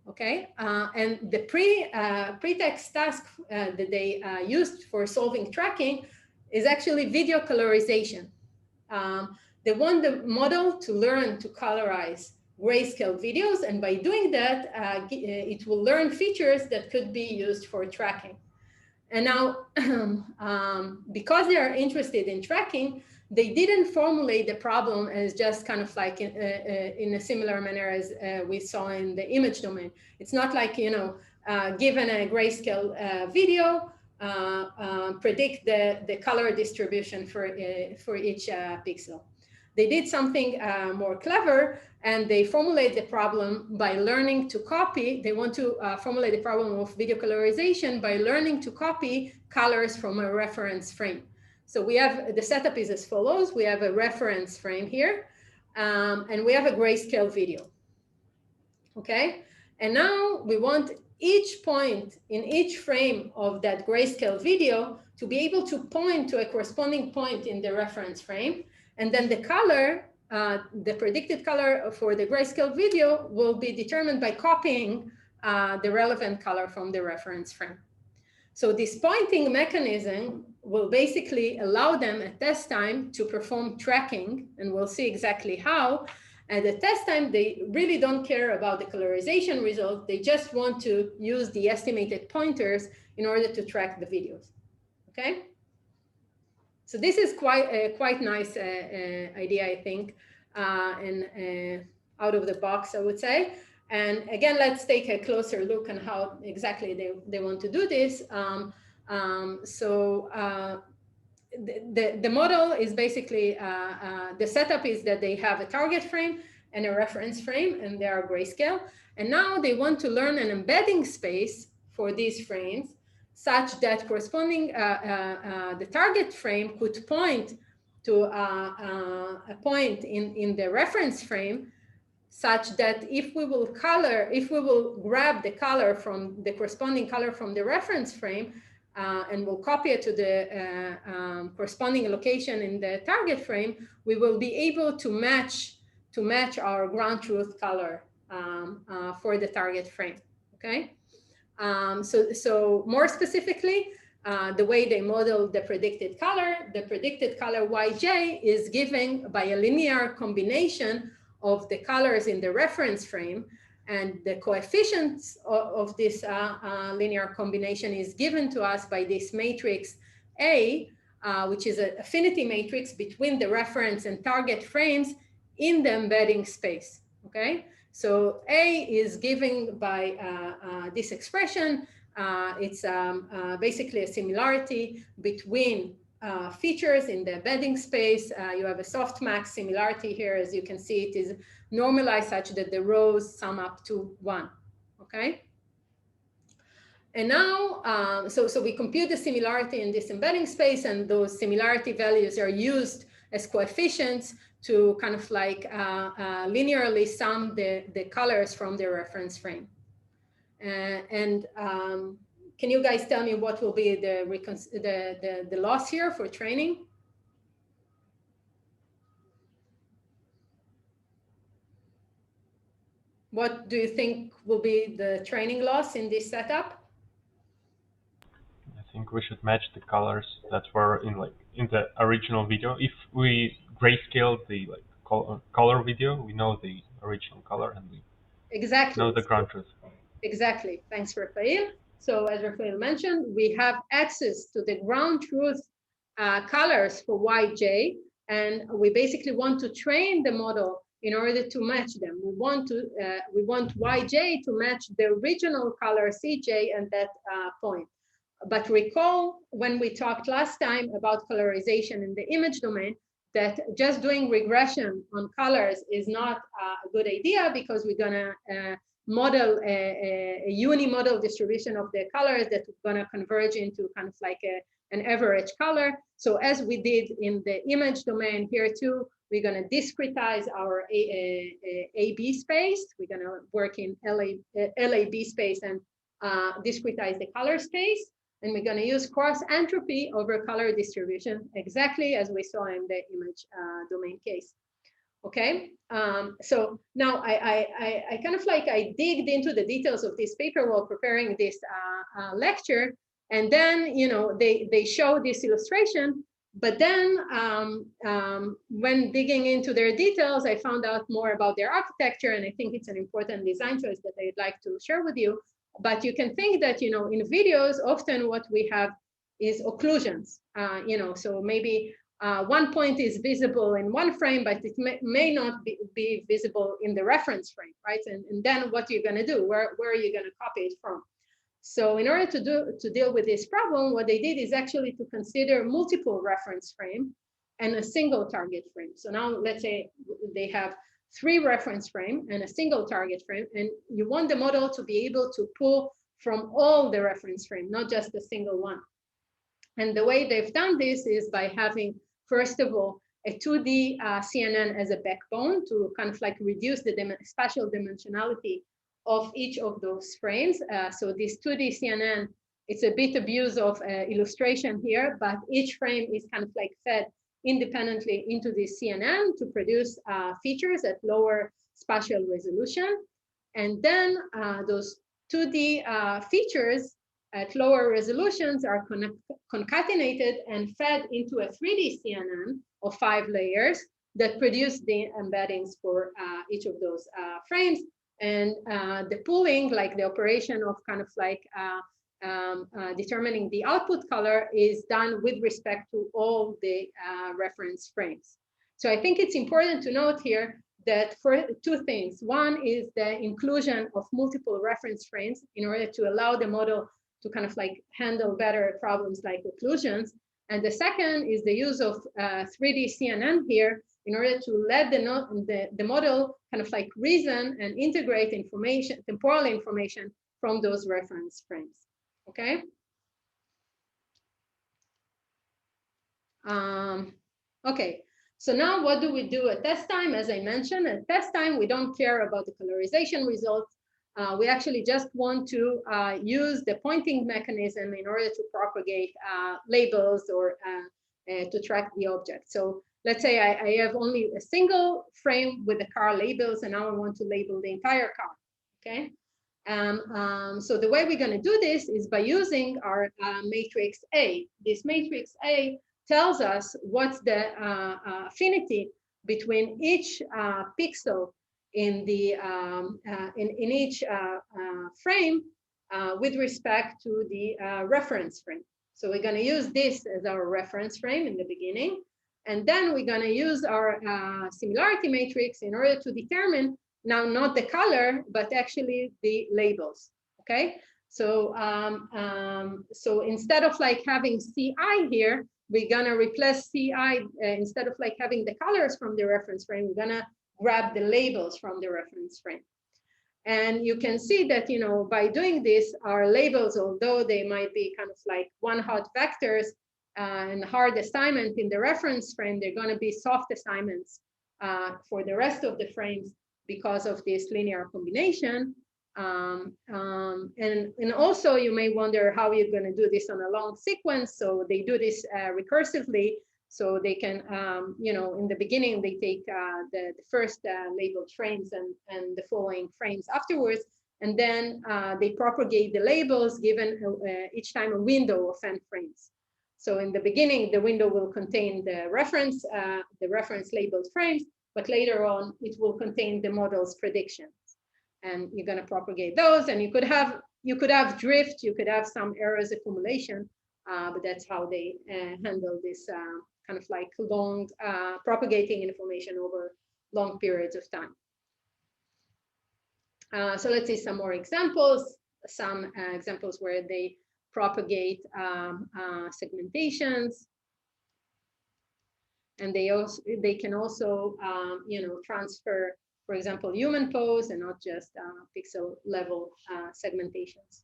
Okay, and the pretext task that they used for solving tracking is actually video colorization. They want the model to learn to colorize grayscale videos, and by doing that, it will learn features that could be used for tracking. And now, because they are interested in tracking, they didn't formulate the problem as just kind of like in a similar manner as we saw in the image domain. It's not like, you know, given a grayscale video, predict the color distribution for each pixel. They did something more clever, and they formulate the problem by learning to copy. They want to formulate the problem of video colorization by learning to copy colors from a reference frame. So we have, the setup is as follows. We have a reference frame here, and we have a grayscale video. Okay, and now we want each point in each frame of that grayscale video to be able to point to a corresponding point in the reference frame. And then the color, the predicted color for the grayscale video will be determined by copying the relevant color from the reference frame. So this pointing mechanism will basically allow them at test time to perform tracking, and we'll see exactly how. At the test time, they really don't care about the colorization result. They just want to use the estimated pointers in order to track the videos, okay? So this is quite nice idea, I think, and out of the box, I would say. And again, let's take a closer look on how exactly they want to do this. The model is basically, the setup is that they have a target frame and a reference frame, and they are grayscale. And now they want to learn an embedding space for these frames, such that corresponding, the target frame could point to a point in the reference frame, such that if we will grab the color from the corresponding color from the reference frame, and we'll copy it to the corresponding location in the target frame, we will be able to match our ground truth color for the target frame, okay? So more specifically, the way they model the predicted color Yj is given by a linear combination of the colors in the reference frame, and the coefficients of this linear combination is given to us by this matrix A, which is an affinity matrix between the reference and target frames in the embedding space, okay? So A is given by this expression, It's basically a similarity between features in the embedding space. You have a softmax similarity here. As you can see, it is normalized such that the rows sum up to 1, okay? And now, so we compute the similarity in this embedding space, and those similarity values are used as coefficients to kind of like linearly sum the colors from the reference frame. Can you guys tell me what will be the loss here for training? What do you think will be the training loss in this setup? I think we should match the colors that were in the original video. If we grayscale the color video, we know the original color and we know the ground truth. Exactly. Thanks, Rafael. So as Rafael mentioned, we have access to the ground truth colors for YJ, and we basically want to train the model in order to match them. We want YJ to match the original color CJ at that point. But recall when we talked last time about colorization in the image domain, that just doing regression on colors is not a good idea, because we're gonna model a unimodal distribution of the colors that are gonna converge into kind of like an average color. So as we did in the image domain here too, we're gonna discretize our AB space. We're gonna work in LAB space and discretize the color space. And we're going to use cross entropy over color distribution, exactly as we saw in the image domain case. Okay, so now I kind of like I digged into the details of this paper while preparing this lecture, and then they show this illustration. But then when digging into their details, I found out more about their architecture, and I think it's an important design choice that I'd like to share with you. But you can think that, in videos, often what we have is occlusions, so maybe one point is visible in one frame, but it may not be visible in the reference frame, right? And then what are you going to do? Where are you going to copy it from? So in order to deal with this problem, what they did is actually to consider multiple reference frame and a single target frame. So now let's say they have 3 reference frame and a single target frame, and you want the model to be able to pull from all the reference frame, not just a single one. And the way they've done this is by having, first of all, a 2D CNN as a backbone to kind of like reduce the spatial dimensionality of each of those frames. So this 2D CNN, it's a bit abuse of illustration here, but each frame is kind of like fed independently into the CNN to produce features at lower spatial resolution. And then those 2D features at lower resolutions are concatenated and fed into a 3D CNN of 5 layers that produce the embeddings for each of those frames. And the pooling, like the operation of kind of like determining the output color, is done with respect to all the reference frames. So I think it's important to note here that for 2 things. One is the inclusion of multiple reference frames in order to allow the model to kind of like handle better problems like occlusions. And the second is the use of 3D CNN here in order to let the model kind of like reason and integrate information, temporal information from those reference frames. Okay. Okay. So now what do we do at test time? As I mentioned, at test time, we don't care about the colorization results. We actually just want to use the pointing mechanism in order to propagate labels or to track the object. So let's say I have only a single frame with the car labels, and now I want to label the entire car. Okay. So the way we're going to do this is by using our matrix A. This matrix A tells us what's the affinity between each pixel in the in each frame with respect to the reference frame. So we're going to use this as our reference frame in the beginning, and then we're going to use our similarity matrix in order to determine now not the color, but actually the labels. Okay, So, so instead of like having CI here, we're gonna replace CI, instead of like having the colors from the reference frame, we're gonna grab the labels from the reference frame. And you can see that, you know, by doing this, our labels, although they might be kind of like one-hot vectors and hard assignment in the reference frame, they're going to be soft assignments for the rest of the frames because of this linear combination. And also you may wonder how you're going to do this on a long sequence. So they do this recursively. So they can, you know, in the beginning, they take the first labeled frames and the following frames afterwards. And then they propagate the labels given each time a window of n frames. So in the beginning, the window will contain the reference labeled frames, but later on, it will contain the model's predictions. And you're going to propagate those. And you could have drift, you could have some errors accumulation, but that's how they handle this kind of like long propagating information over long periods of time. So let's see some more examples. Some examples where they propagate segmentations, and they can also you know, transfer, for example, human pose and not just pixel level segmentations.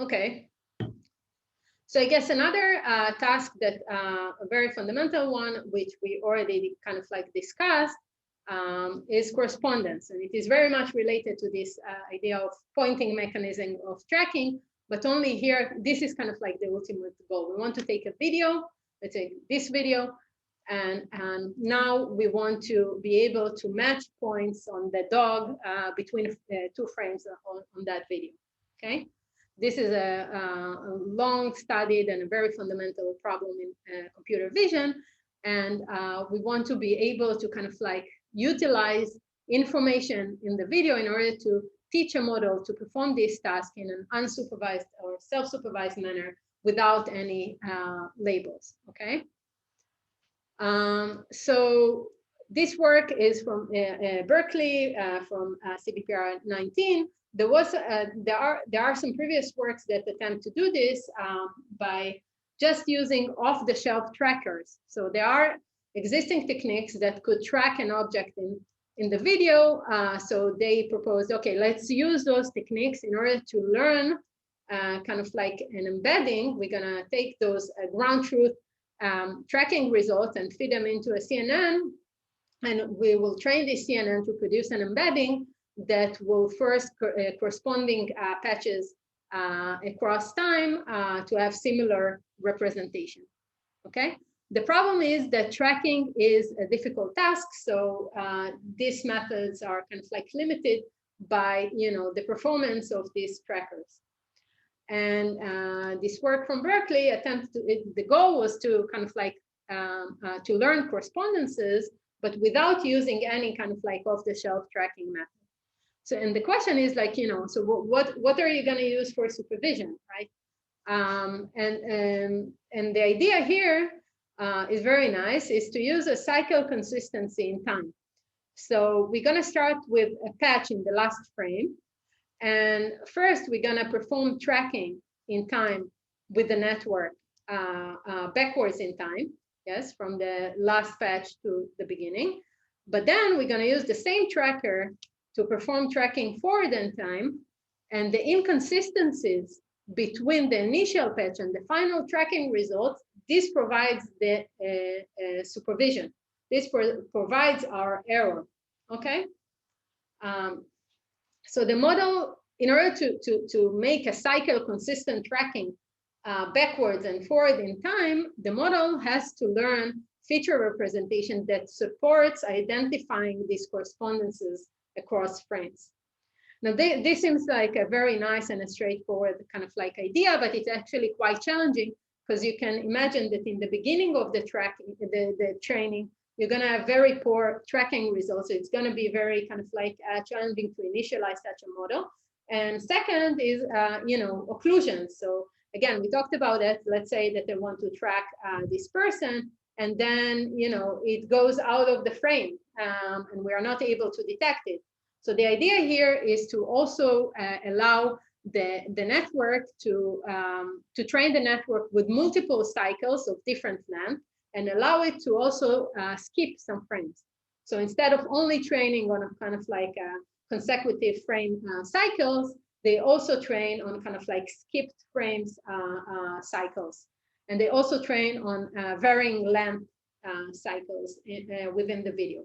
Okay. So I guess another task that a very fundamental one, which we already kind of like discussed, is correspondence. And it is very much related to this idea of pointing mechanism of tracking, but only here, this is kind of like the ultimate goal. We want to take a video, let's say this video, and now we want to be able to match points on the dog between two frames on that video, okay? This is a long studied and a very fundamental problem in computer vision. And we want to be able to kind of like utilize information in the video in order to teach a model to perform this task in an unsupervised or self-supervised manner without any labels, okay? So this work is from Berkeley, from CBPR 19. There are some previous works that attempt to do this by just using off-the-shelf trackers. So there are existing techniques that could track an object in the video. So they proposed, okay, let's use those techniques in order to learn kind of like an embedding. We're gonna take those ground truth tracking results and feed them into a CNN, and we will train this CNN to produce an embedding that will first corresponding patches across time to have similar representation, okay? The problem is that tracking is a difficult task, so these methods are kind of like limited by, you know, the performance of these trackers. And this work from Berkeley the goal was to kind of like to learn correspondences, but without using any kind of like off-the-shelf tracking method. So, and the question is like, you know, so what are you going to use for supervision, right? And the idea here is very nice, is to use a cycle consistency in time. So we're going to start with a patch in the last frame. And first, we're going to perform tracking in time with the network backwards in time, yes, from the last patch to the beginning. But then we're going to use the same tracker to perform tracking forward in time, and the inconsistencies between the initial patch and the final tracking results, this provides the supervision. This provides our error, okay? So the model, in order to make a cycle consistent tracking backwards and forward in time, the model has to learn feature representation that supports identifying these correspondences across frames. Now, this seems like a very nice and a straightforward kind of like idea, but it's actually quite challenging, because you can imagine that in the beginning of the tracking, the training, you're going to have very poor tracking results. So it's going to be very kind of like challenging to initialize such a model. And second is, you know, occlusions. So again, we talked about it. Let's say that they want to track this person, and then, you know, it goes out of the frame and we are not able to detect it. So the idea here is to also allow the network to train the network with multiple cycles of different length and allow it to also skip some frames. So instead of only training on a kind of like consecutive frame cycles, they also train on kind of like skipped frames cycles. And they also train on varying length cycles within the video.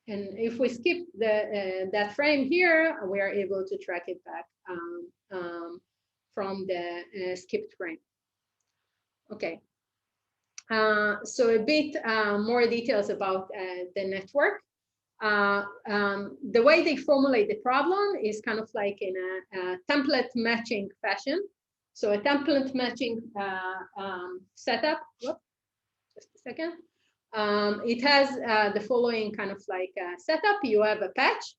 And if we skip that frame here, we are able to track it back from the skipped frame. Okay. So a bit more details about the network. The way they formulate the problem is kind of like in a template matching fashion. So a template matching setup. Whoops, just a second. It has the following kind of like setup. You have a patch.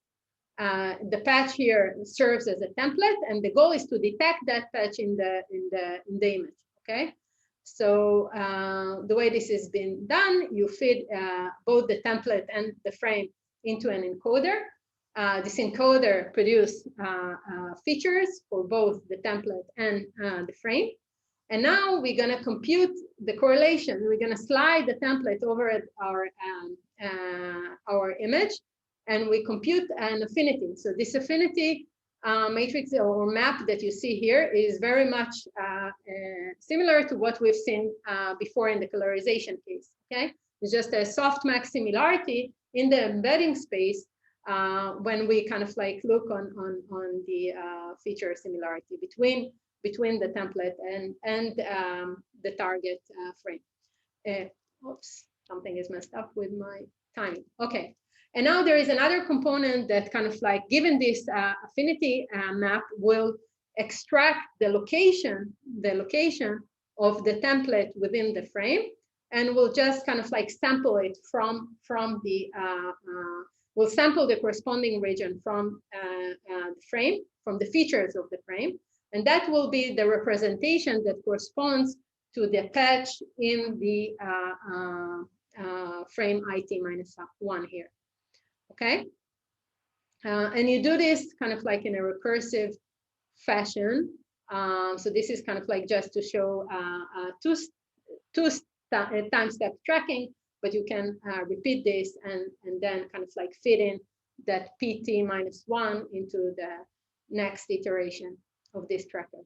The patch here serves as a template, and the goal is to detect that patch in the image. Okay. So the way this has been done, you feed both the template and the frame into an encoder. This encoder produces features for both the template and the frame. And now we're going to compute the correlation. We're going to slide the template over at our image, and we compute an affinity. So this affinity matrix or map that you see here is very much similar to what we've seen before in the colorization case. Okay, it's just a softmax similarity in the embedding space when we kind of like look on the feature similarity between the template and the target frame. Oops, something is messed up with my timing. Okay. And now there is another component that kind of like, given this affinity map, will extract the location of the template within the frame, and will just kind of like sample it from the, will sample the corresponding region from the frame, from the features of the frame. And that will be the representation that corresponds to the patch in the frame IT-1 here. Okay, and you do this kind of like in a recursive fashion. So this is kind of like just to show two time-step tracking, but you can repeat this and then kind of like fit in that PT-1 into the next iteration of this tracker.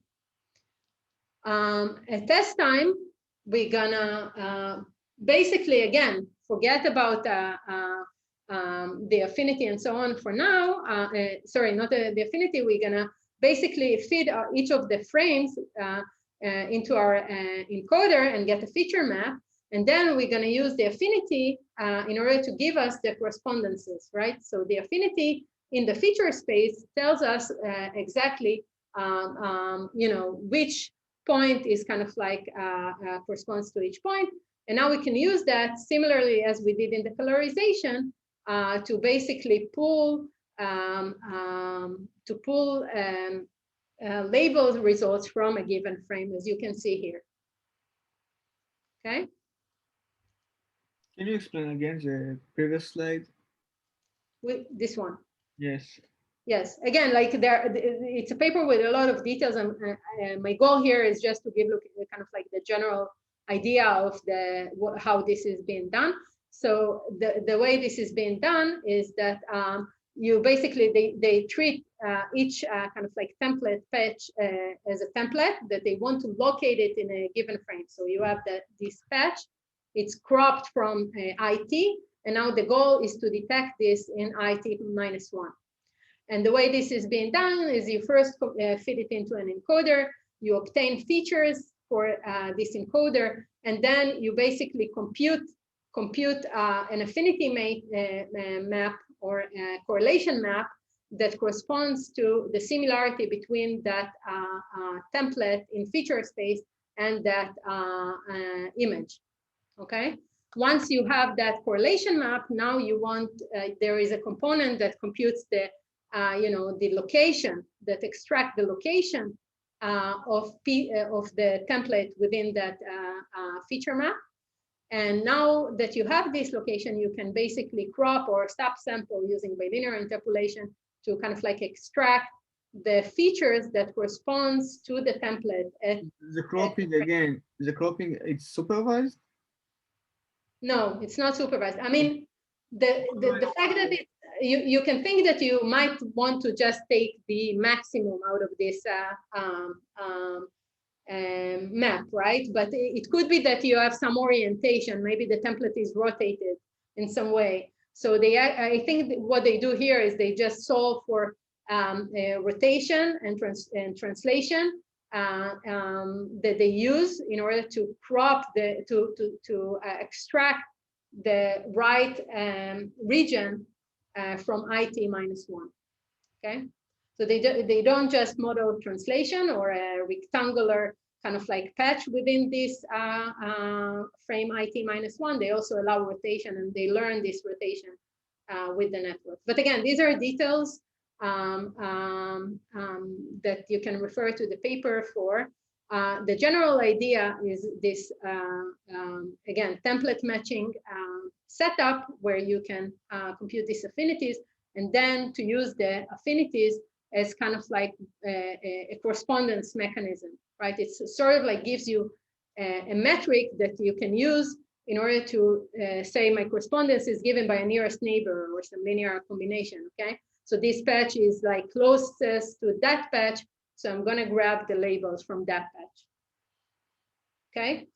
At test time, we're gonna basically, again, forget about the affinity and so on for now. Sorry, not the affinity. We're gonna basically feed each of the frames into our encoder and get a feature map. And then we're gonna use the affinity in order to give us the correspondences, right? So the affinity in the feature space tells us exactly, you know, which point is kind of like corresponds to each point. And now we can use that similarly as we did in the colorization to basically pull labeled results from a given frame, as you can see here. Okay. Can you explain again the previous slide? With this one. Yes. Yes. Again, like it's a paper with a lot of details, and my goal here is just to give kind of like the general idea of how this is being done. So the way this is being done is that you basically they treat each kind of like template patch as a template that they want to locate it in a given frame. So you have this patch, it's cropped from IT, and now the goal is to detect this in IT-1. And the way this is being done is you first feed it into an encoder, you obtain features for this encoder, and then you basically compute an affinity map or a correlation map that corresponds to the similarity between that template in feature space and that image. Okay. Once you have that correlation map, now you want there is a component that computes the you know, the location, that extract the location of the template within that feature map. And now that you have this location, you can basically crop or subsample using bilinear interpolation to kind of like extract the features that corresponds to the template. The cropping again, the cropping, it's supervised? No, it's not supervised. I mean, the fact that you can think that you might want to just take the maximum out of this map, right? But it could be that you have some orientation. Maybe the template is rotated in some way. So I think what they do here is they just solve for rotation and translation that they use in order to crop to extract the right region from IT-1. Okay. So they don't just model translation or a rectangular kind of like patch within this frame IT-1. They also allow rotation, and they learn this rotation with the network. But again, these are details that you can refer to the paper for. The general idea is this, again, template matching setup where you can compute these affinities, and then to use the affinities as kind of like a correspondence mechanism, right? It's sort of like gives you a metric that you can use in order to say my correspondence is given by a nearest neighbor or some linear combination, okay? So this patch is like closest to that patch, so I'm gonna grab the labels from that patch, okay?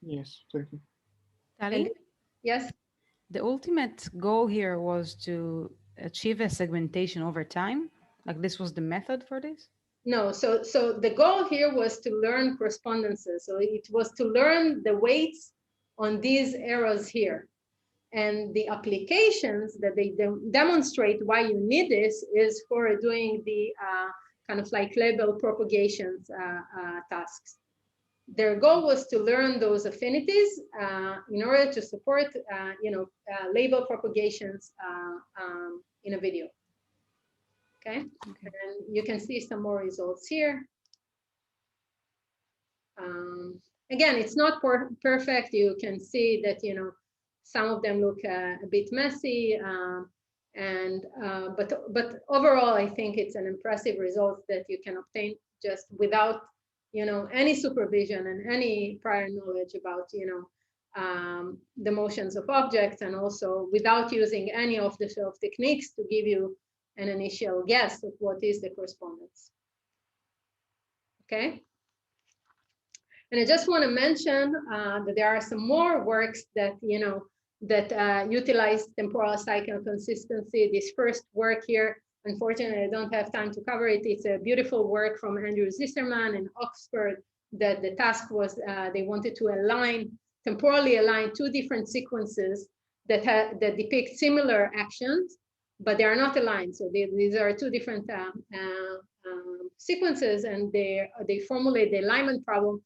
Yes, thank you. Tali? Yes? The ultimate goal here was to achieve a segmentation over time? Like this was the method for this? No, so the goal here was to learn correspondences. So it was to learn the weights on these arrows here. And the applications that they demonstrate why you need this is for doing the kind of like label propagations tasks. Their goal was to learn those affinities in order to support, label propagations in a video. Okay, and you can see some more results here. Again, it's not perfect. You can see that, some of them look a bit messy, but overall, I think it's an impressive result that you can obtain just without, any supervision and any prior knowledge about, the motions of objects, and also without using any off-the-shelf techniques to give you an initial guess of what is the correspondence. Okay. And I just want to mention that there are some more works that, utilize temporal cycle consistency. This first work here, unfortunately, I don't have time to cover it. It's a beautiful work from Andrew Zisserman in Oxford that the task was they wanted to temporally align two different sequences that depict similar actions, but they are not aligned. So these are two different sequences, and they formulate the alignment problem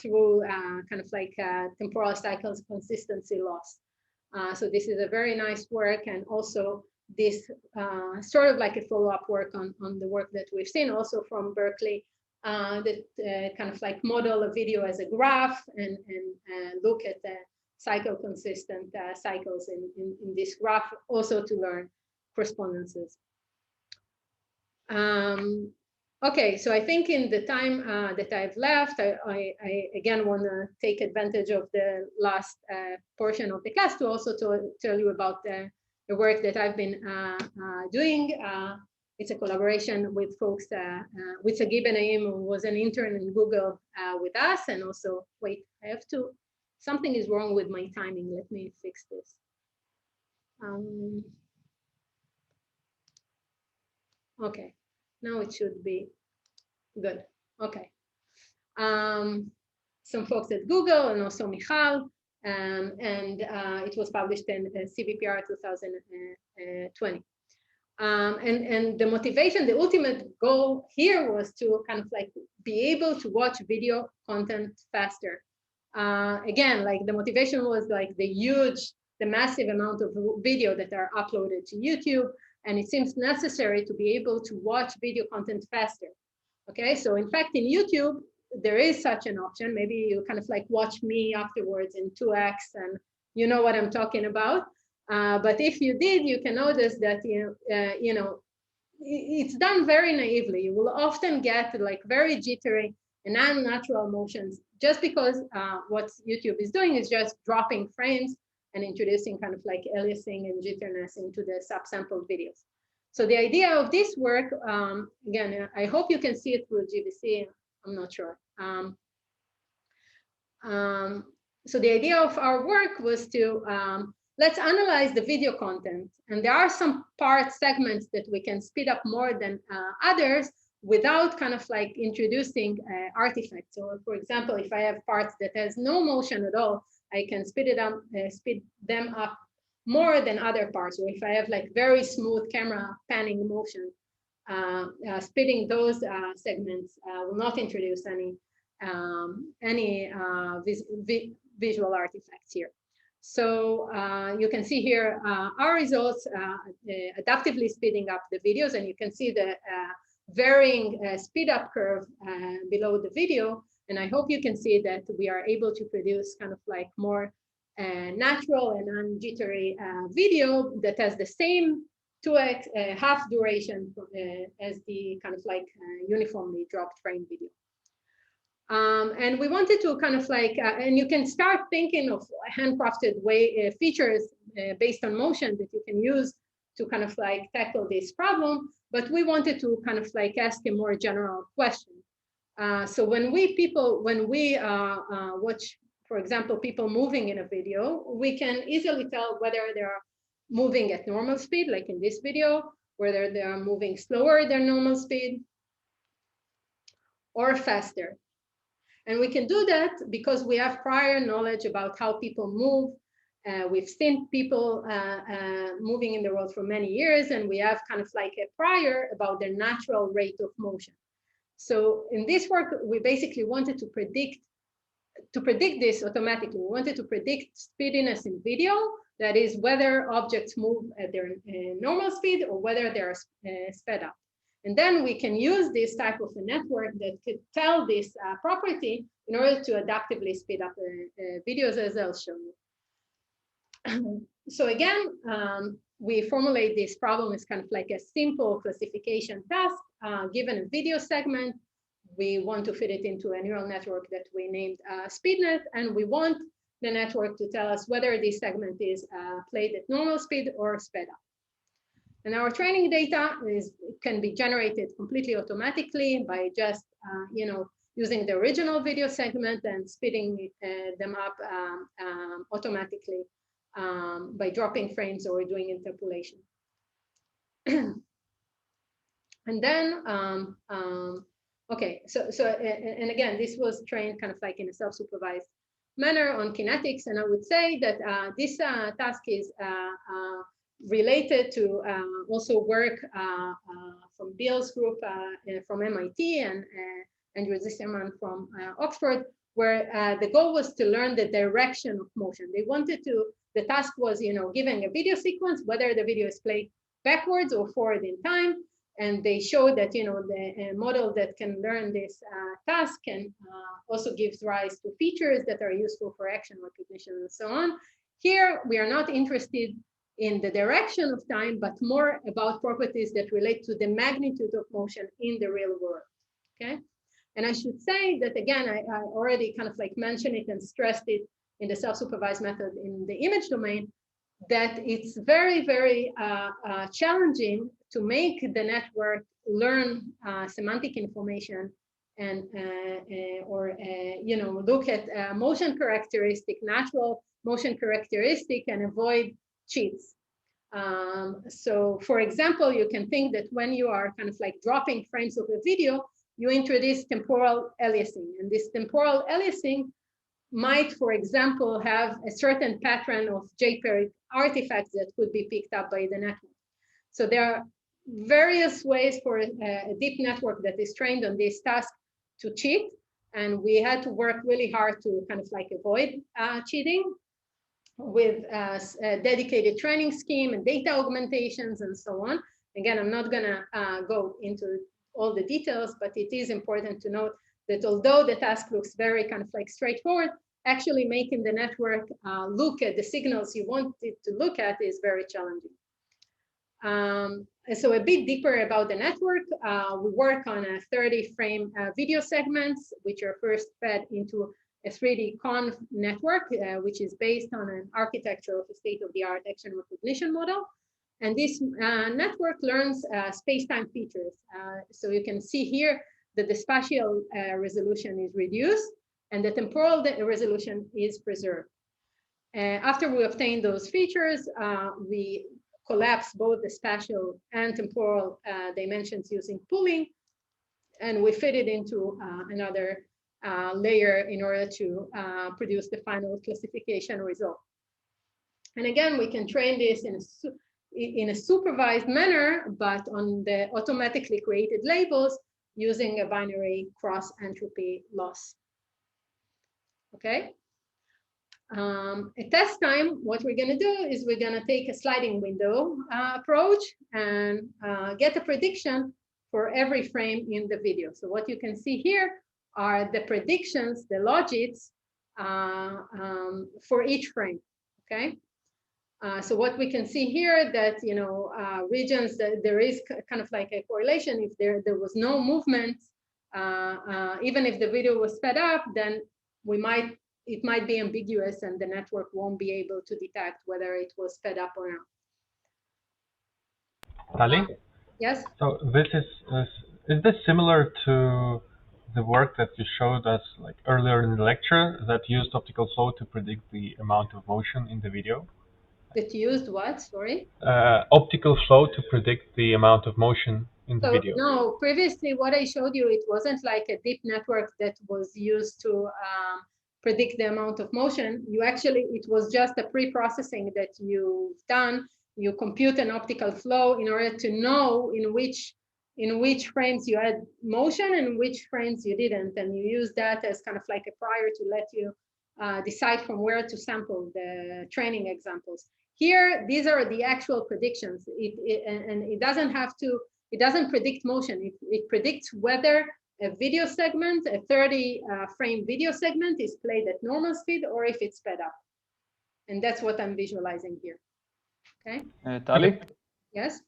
through kind of like temporal cycles consistency loss. So this is a very nice work, and also this sort of like a follow-up work on the work that we've seen also from Berkeley, that kind of like model a video as a graph and look at the cycle consistent cycles in this graph, also to learn correspondences. Okay, so I think in the time that I've left, I again want to take advantage of the last portion of the class to also tell you about the work that I've been doing. It's a collaboration with folks, with Sagib Benaim, who was an intern in Google with us, and also, wait, something is wrong with my timing. Let me fix this. Okay. Now it should be good. Okay. Some folks at Google, and also Michal, and it was published in CVPR 2020. And the motivation, the ultimate goal here was to kind of like be able to watch video content faster. Again, like the motivation was like the massive amount of video that are uploaded to YouTube, and it seems necessary to be able to watch video content faster. Okay, so in fact, in YouTube, there is such an option. Maybe you kind of like watch me afterwards in 2x and you know what I'm talking about. But if you did, you can notice that, it's done very naively. You will often get like very jittery and unnatural motions just because what YouTube is doing is just dropping frames and introducing kind of like aliasing and jitteriness into the subsampled videos. So the idea of this work, again, I hope you can see it through GVC. I'm not sure. So the idea of our work was to let's analyze the video content. And there are some segments that we can speed up more than others without kind of like introducing artifacts. So for example, if I have parts that has no motion at all, I can speed them up more than other parts. Or if I have like very smooth camera panning motion, speeding those segments will not introduce any visual artifacts here. So you can see here our results adaptively speeding up the videos, and you can see the varying speed up curve below the video. And I hope you can see that we are able to produce kind of like more natural and non-jittery video that has the same 2x half duration as the kind of like uniformly dropped frame video. And we wanted to kind of like, and you can start thinking of handcrafted features based on motion that you can use to kind of like tackle this problem. But we wanted to kind of like ask a more general question. So when we watch, for example, people moving in a video, we can easily tell whether they're moving at normal speed, like in this video, whether they are moving slower than normal speed or faster. And we can do that because we have prior knowledge about how people move. We've seen people moving in the world for many years, and we have kind of like a prior about their natural rate of motion. So in this work, we basically wanted to predict this automatically. We wanted to predict speediness in video, that is whether objects move at their normal speed or whether they're sped up. And then we can use this type of a network that could tell this property in order to adaptively speed up videos, as I'll show you. So again, we formulate this problem as kind of like a simple classification task. Given a video segment, we want to fit it into a neural network that we named SpeedNet, and we want the network to tell us whether this segment is played at normal speed or sped up. And our training data can be generated completely automatically by just using the original video segment and speeding them up automatically by dropping frames or doing interpolation. And then, okay, and again, this was trained kind of like in a self-supervised manner on kinetics. And I would say that this task is related to also work from Bill's group from MIT and Andrew Zisserman from Oxford, where the goal was to learn the direction of motion. They wanted to, the task was, giving a video sequence, whether the video is played backwards or forward in time. And they showed that, the model that can learn this task can also gives rise to features that are useful for action recognition and so on. Here, we are not interested in the direction of time, but more about properties that relate to the magnitude of motion in the real world, okay? And I should say that, again, I already kind of like mentioned it and stressed it in the self-supervised method in the image domain, that it's very, very challenging to make the network learn semantic information and look at motion characteristic, natural motion characteristic, and avoid cheats. So for example, you can think that when you are kind of like dropping frames of a video, you introduce temporal aliasing, and this temporal aliasing might, for example, have a certain pattern of JPEG artifacts that could be picked up by the network. So there are various ways for a deep network that is trained on this task to cheat, and we had to work really hard to kind of like avoid cheating with a dedicated training scheme and data augmentations and so on. Again, I'm not gonna go into all the details, but it is important to note that although the task looks very kind of like straightforward, actually making the network look at the signals you want it to look at is very challenging. So a bit deeper about the network, we work on a 30 frame video segments, which are first fed into a 3D conv network, which is based on an architecture of a state-of-the-art action recognition model. And this network learns space-time features. So you can see here that the spatial resolution is reduced and the temporal resolution is preserved. After we obtain those features, we collapse both the spatial and temporal dimensions using pooling, and we fit it into another layer in order to produce the final classification result. And again, we can train this in a supervised manner, but on the automatically created labels using a binary cross entropy loss. Okay. At test time, what we're going to do is we're going to take a sliding window approach and get a prediction for every frame in the video. So what you can see here are the predictions, the logits for each frame. Okay. So what we can see here that, you know, regions that there is kind of like a correlation. If there was no movement, even if the video was sped up, then it might be ambiguous and the network won't be able to detect whether it was sped up or not. Tali? Yes? So this is this similar to the work that you showed us like earlier in the lecture that used optical flow to predict the amount of motion in the video? That used what? Sorry? Optical flow to predict the amount of motion in the video. No, previously what I showed you, it wasn't like a deep network that was used to predict the amount of motion. It was just a pre-processing that you've done. You compute an optical flow in order to know in which frames you had motion and which frames you didn't. And you use that as kind of like a prior to let you decide from where to sample the training examples. Here, these are the actual predictions. It doesn't predict motion. It predicts whether a video segment, a 30 frame video segment is played at normal speed or if it's sped up. And that's what I'm visualizing here. Okay. Tali? Yes.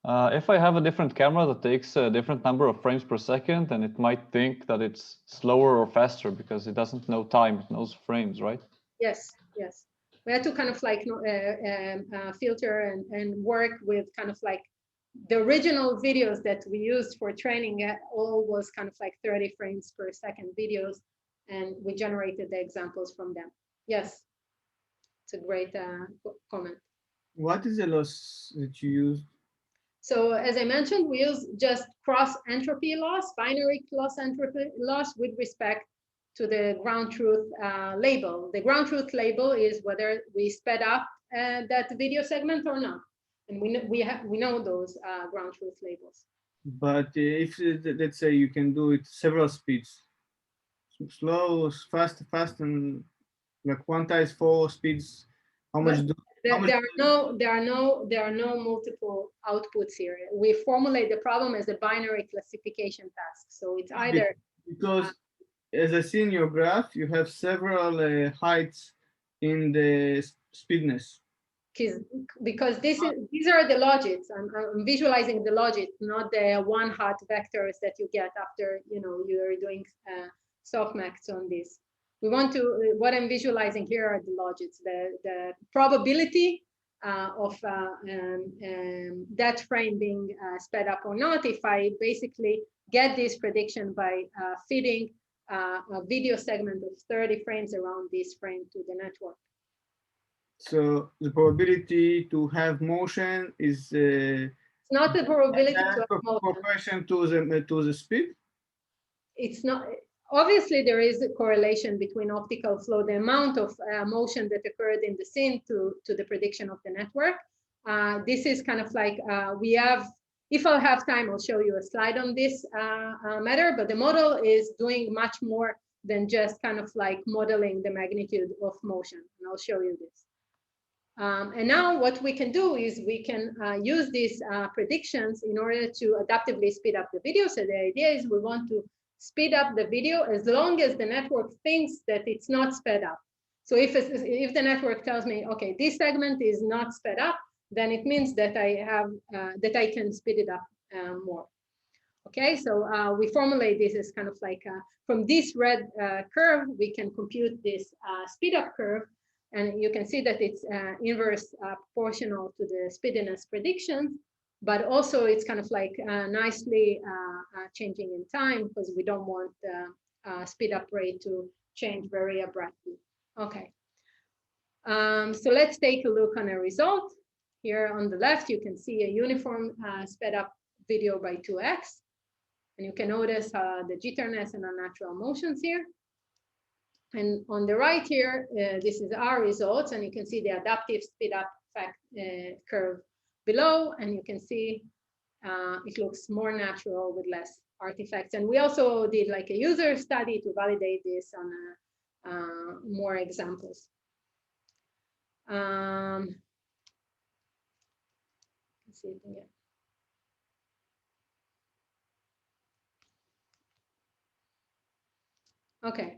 If I have a different camera that takes a different number of frames per second, then it might think that it's slower or faster because it doesn't know time, it knows frames, right? Yes, yes. We had to kind of like filter and work with kind of like the original videos that we used for training all was kind of like 30 frames per second videos, and we generated the examples from them. Yes, it's a great comment. What is the loss that you use? So as I mentioned, we use just cross entropy loss, binary cross entropy loss with respect to the ground truth label. The ground truth label is whether we sped up that video segment or not. And we know those ground truth labels. But if, let's say, you can do it several speeds, slow, fast, and like 1 times 4 speeds, how much do there are no multiple outputs here. We formulate the problem as a binary classification task. So it's either because as I see in your graph, you have several heights in the speedness. Because these are the logits. I'm visualizing the logits, not the one hot vectors that you get after you're doing softmax on this. We want to, what I'm visualizing here are the logits, the probability of that frame being sped up or not. If I basically get this prediction by feeding a video segment of 30 frames around this frame to the network. So the probability to have motion is it's not the probability to have motion. Proportion to the speed? It's not. Obviously, there is a correlation between optical flow, the amount of motion that occurred in the scene to the prediction of the network. This is kind of like we have, if I'll have time, I'll show you a slide on this matter, but the model is doing much more than just kind of like modeling the magnitude of motion. And I'll show you this. And now what we can do is we can use these predictions in order to adaptively speed up the video. So the idea is we want to speed up the video as long as the network thinks that it's not sped up. So if the network tells me, okay, this segment is not sped up, then it means that I can speed it up more. Okay, so we formulate this as kind of like from this red curve, we can compute this speed up curve, and you can see that it's inverse proportional to the speediness predictions, but also it's kind of like nicely changing in time because we don't want the speed up rate to change very abruptly. Okay, so let's take a look on a result. Here on the left, you can see a uniform sped up video by 2x. And you can notice the jitterness and unnatural motions here. And on the right here, this is our results. And you can see the adaptive speed up effect curve below. And you can see it looks more natural with less artifacts. And we also did like a user study to validate this on more examples. Let's see it again. Okay,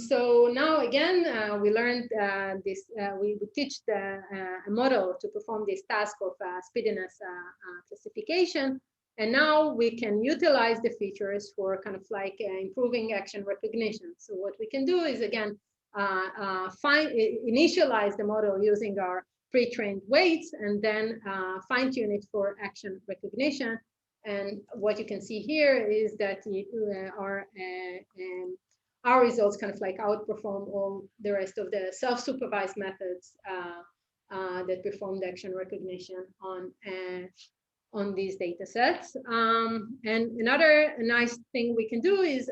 so now again, we learned this, we teach a model to perform this task of speediness classification. And now we can utilize the features for kind of like improving action recognition. So what we can do is again, initialize the model using our pre-trained weights and then fine tune it for action recognition. And what you can see here is that our results kind of like outperform all the rest of the self-supervised methods that performed action recognition on these data sets. And another nice thing we can do is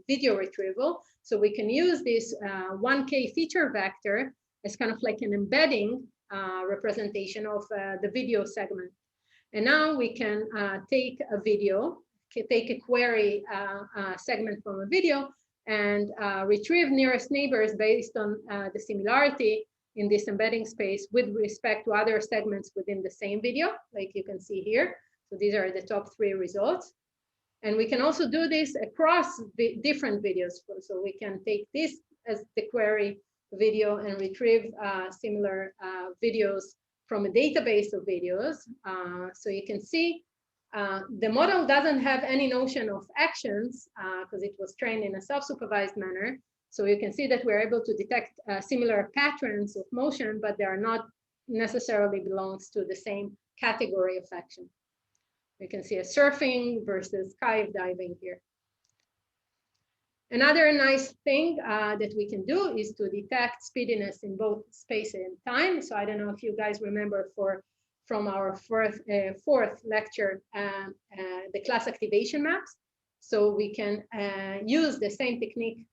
video retrieval. So we can use this 1K feature vector as kind of like an embedding representation of the video segment. And now we can take a video, take a query segment from a video and retrieve nearest neighbors based on the similarity in this embedding space with respect to other segments within the same video, like you can see here. So these are the top 3 results. And we can also do this across different videos. So we can take this as the query video and retrieve similar videos from a database of videos. So you can see the model doesn't have any notion of actions because it was trained in a self-supervised manner. So you can see that we're able to detect similar patterns of motion, but they are not necessarily belongs to the same category of action. You can see a surfing versus sky diving here. Another nice thing that we can do is to detect speediness in both space and time. So I don't know if you guys remember from our fourth lecture, the class activation maps. So we can use the same technique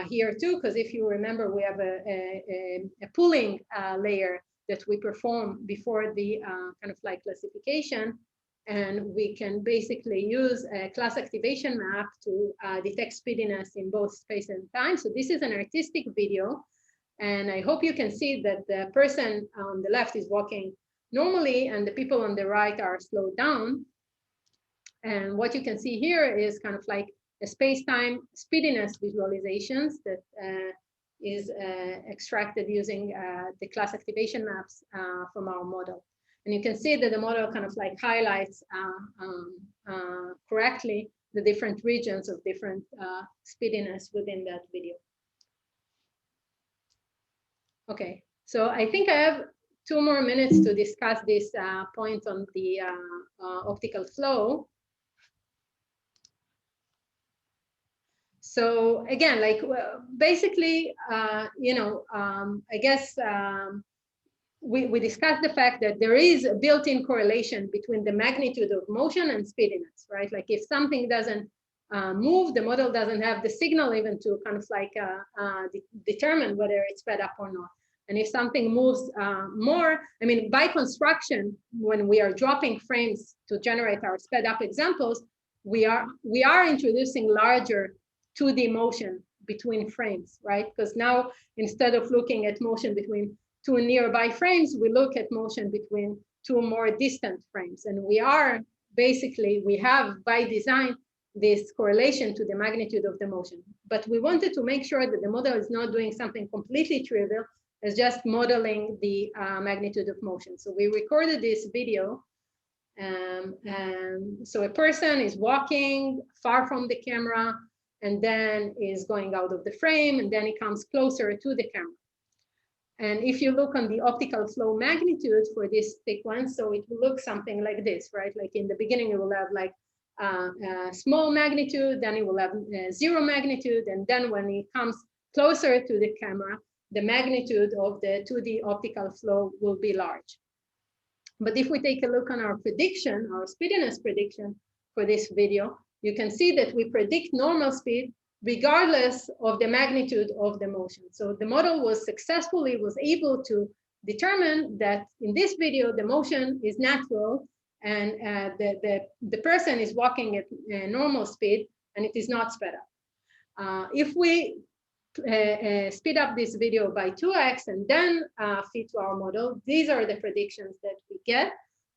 here too, because if you remember, we have a pooling layer that we perform before the kind of like classification. And we can basically use a class activation map to detect speediness in both space and time. So this is an artistic video. And I hope you can see that the person on the left is walking normally and the people on the right are slowed down. And what you can see here is kind of like a space-time speediness visualizations that is extracted using the class activation maps from our model. And you can see that the model kind of like highlights correctly the different regions of different speediness within that video. Okay, so I think I have 2 more minutes to discuss this point on the optical flow. So again, like basically, you know, I guess we discussed the fact that there is a built-in correlation between the magnitude of motion and speediness, right? Like if something doesn't move, the model doesn't have the signal even to kind of like determine whether it's sped up or not. And if something moves more, I mean, by construction, when we are dropping frames to generate our sped up examples, we are introducing larger 2D motion between frames, right? Because now instead of looking at motion between 2 nearby frames, we look at motion between 2 more distant frames. And we are basically, we have by design this correlation to the magnitude of the motion. But we wanted to make sure that the model is not doing something completely trivial, as just modeling the magnitude of motion. So we recorded this video. So a person is walking far from the camera and then is going out of the frame, and then he comes closer to the camera. And if you look on the optical flow magnitude for this sequence, so it will look something like this, right? Like in the beginning, it will have like small magnitude, then it will have 0 magnitude, and then when it comes closer to the camera, the magnitude of the 2D optical flow will be large. But if we take a look on our prediction, our speediness prediction for this video, you can see that we predict normal speed regardless of the magnitude of the motion. So the model was able to determine that in this video, the motion is natural and the person is walking at normal speed and it is not sped up. If we speed up this video by 2x and then feed to our model, these are the predictions that we get.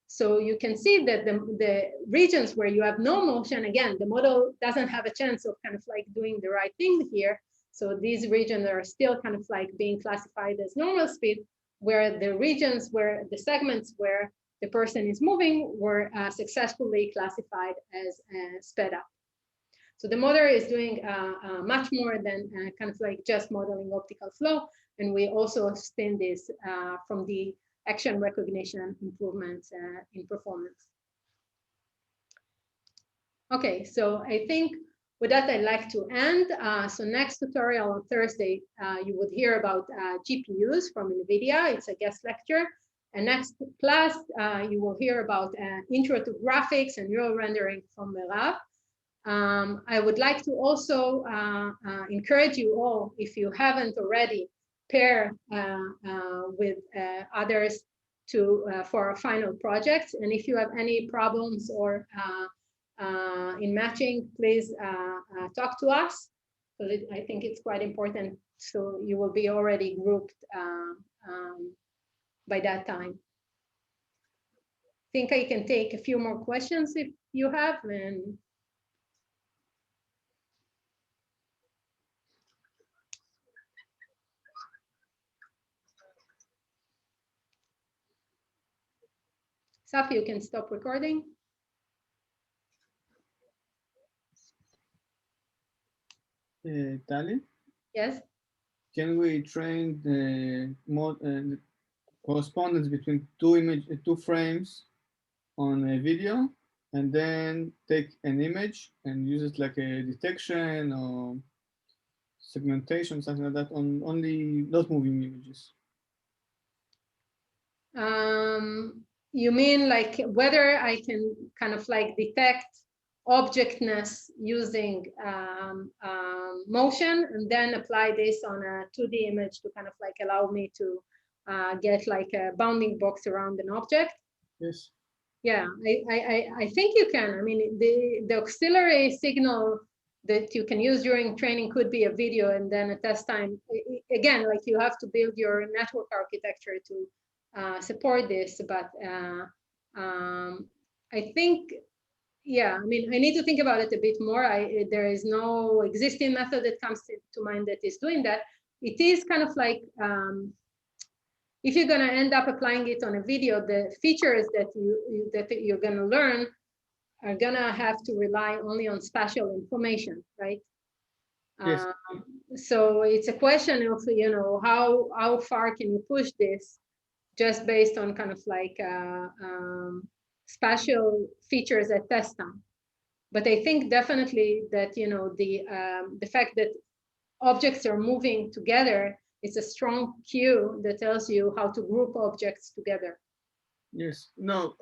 So you can see that the regions where you have no motion, again, the model doesn't have a chance of kind of like doing the right thing here. So these regions are still kind of like being classified as normal speed, where the regions where the segments where the person is moving were successfully classified as sped up. So the model is doing much more than kind of like just modeling optical flow. And we also spin this from the action recognition improvements in performance. Okay, so I think with that, I'd like to end. So next tutorial on Thursday, you would hear about GPUs from NVIDIA. It's a guest lecture. And next class, you will hear about intro to graphics and neural rendering from Merav. I would like to also encourage you all, if you haven't already, pair with others for our final projects. And if you have any problems or in matching, please talk to us. So I think it's quite important. So you will be already grouped by that time. I think I can take a few more questions if you have. And Safi, you can stop recording. Tali? Yes. Can we train the correspondence between two frames on a video and then take an image and use it like a detection or segmentation, something like that, on only not moving images? You mean like whether I can kind of like detect objectness using motion and then apply this on a 2D image to kind of like allow me to get like a bounding box around an object? Yes. Yeah, I think you can. I mean, the auxiliary signal that you can use during training could be a video, and then at test time, again, like you have to build your network architecture to support this. But I think, yeah, I mean, I need to think about it a bit more. There is no existing method that comes to mind that is doing that. It is kind of like, if you're going to end up applying it on a video, the features that you're going to learn are going to have to rely only on spatial information, right? Yes. So it's a question of, you know, how far can you push this just based on kind of like spatial features at test time. But I think definitely that, you know, the fact that objects are moving together, it's a strong cue that tells you how to group objects together. Yes. No.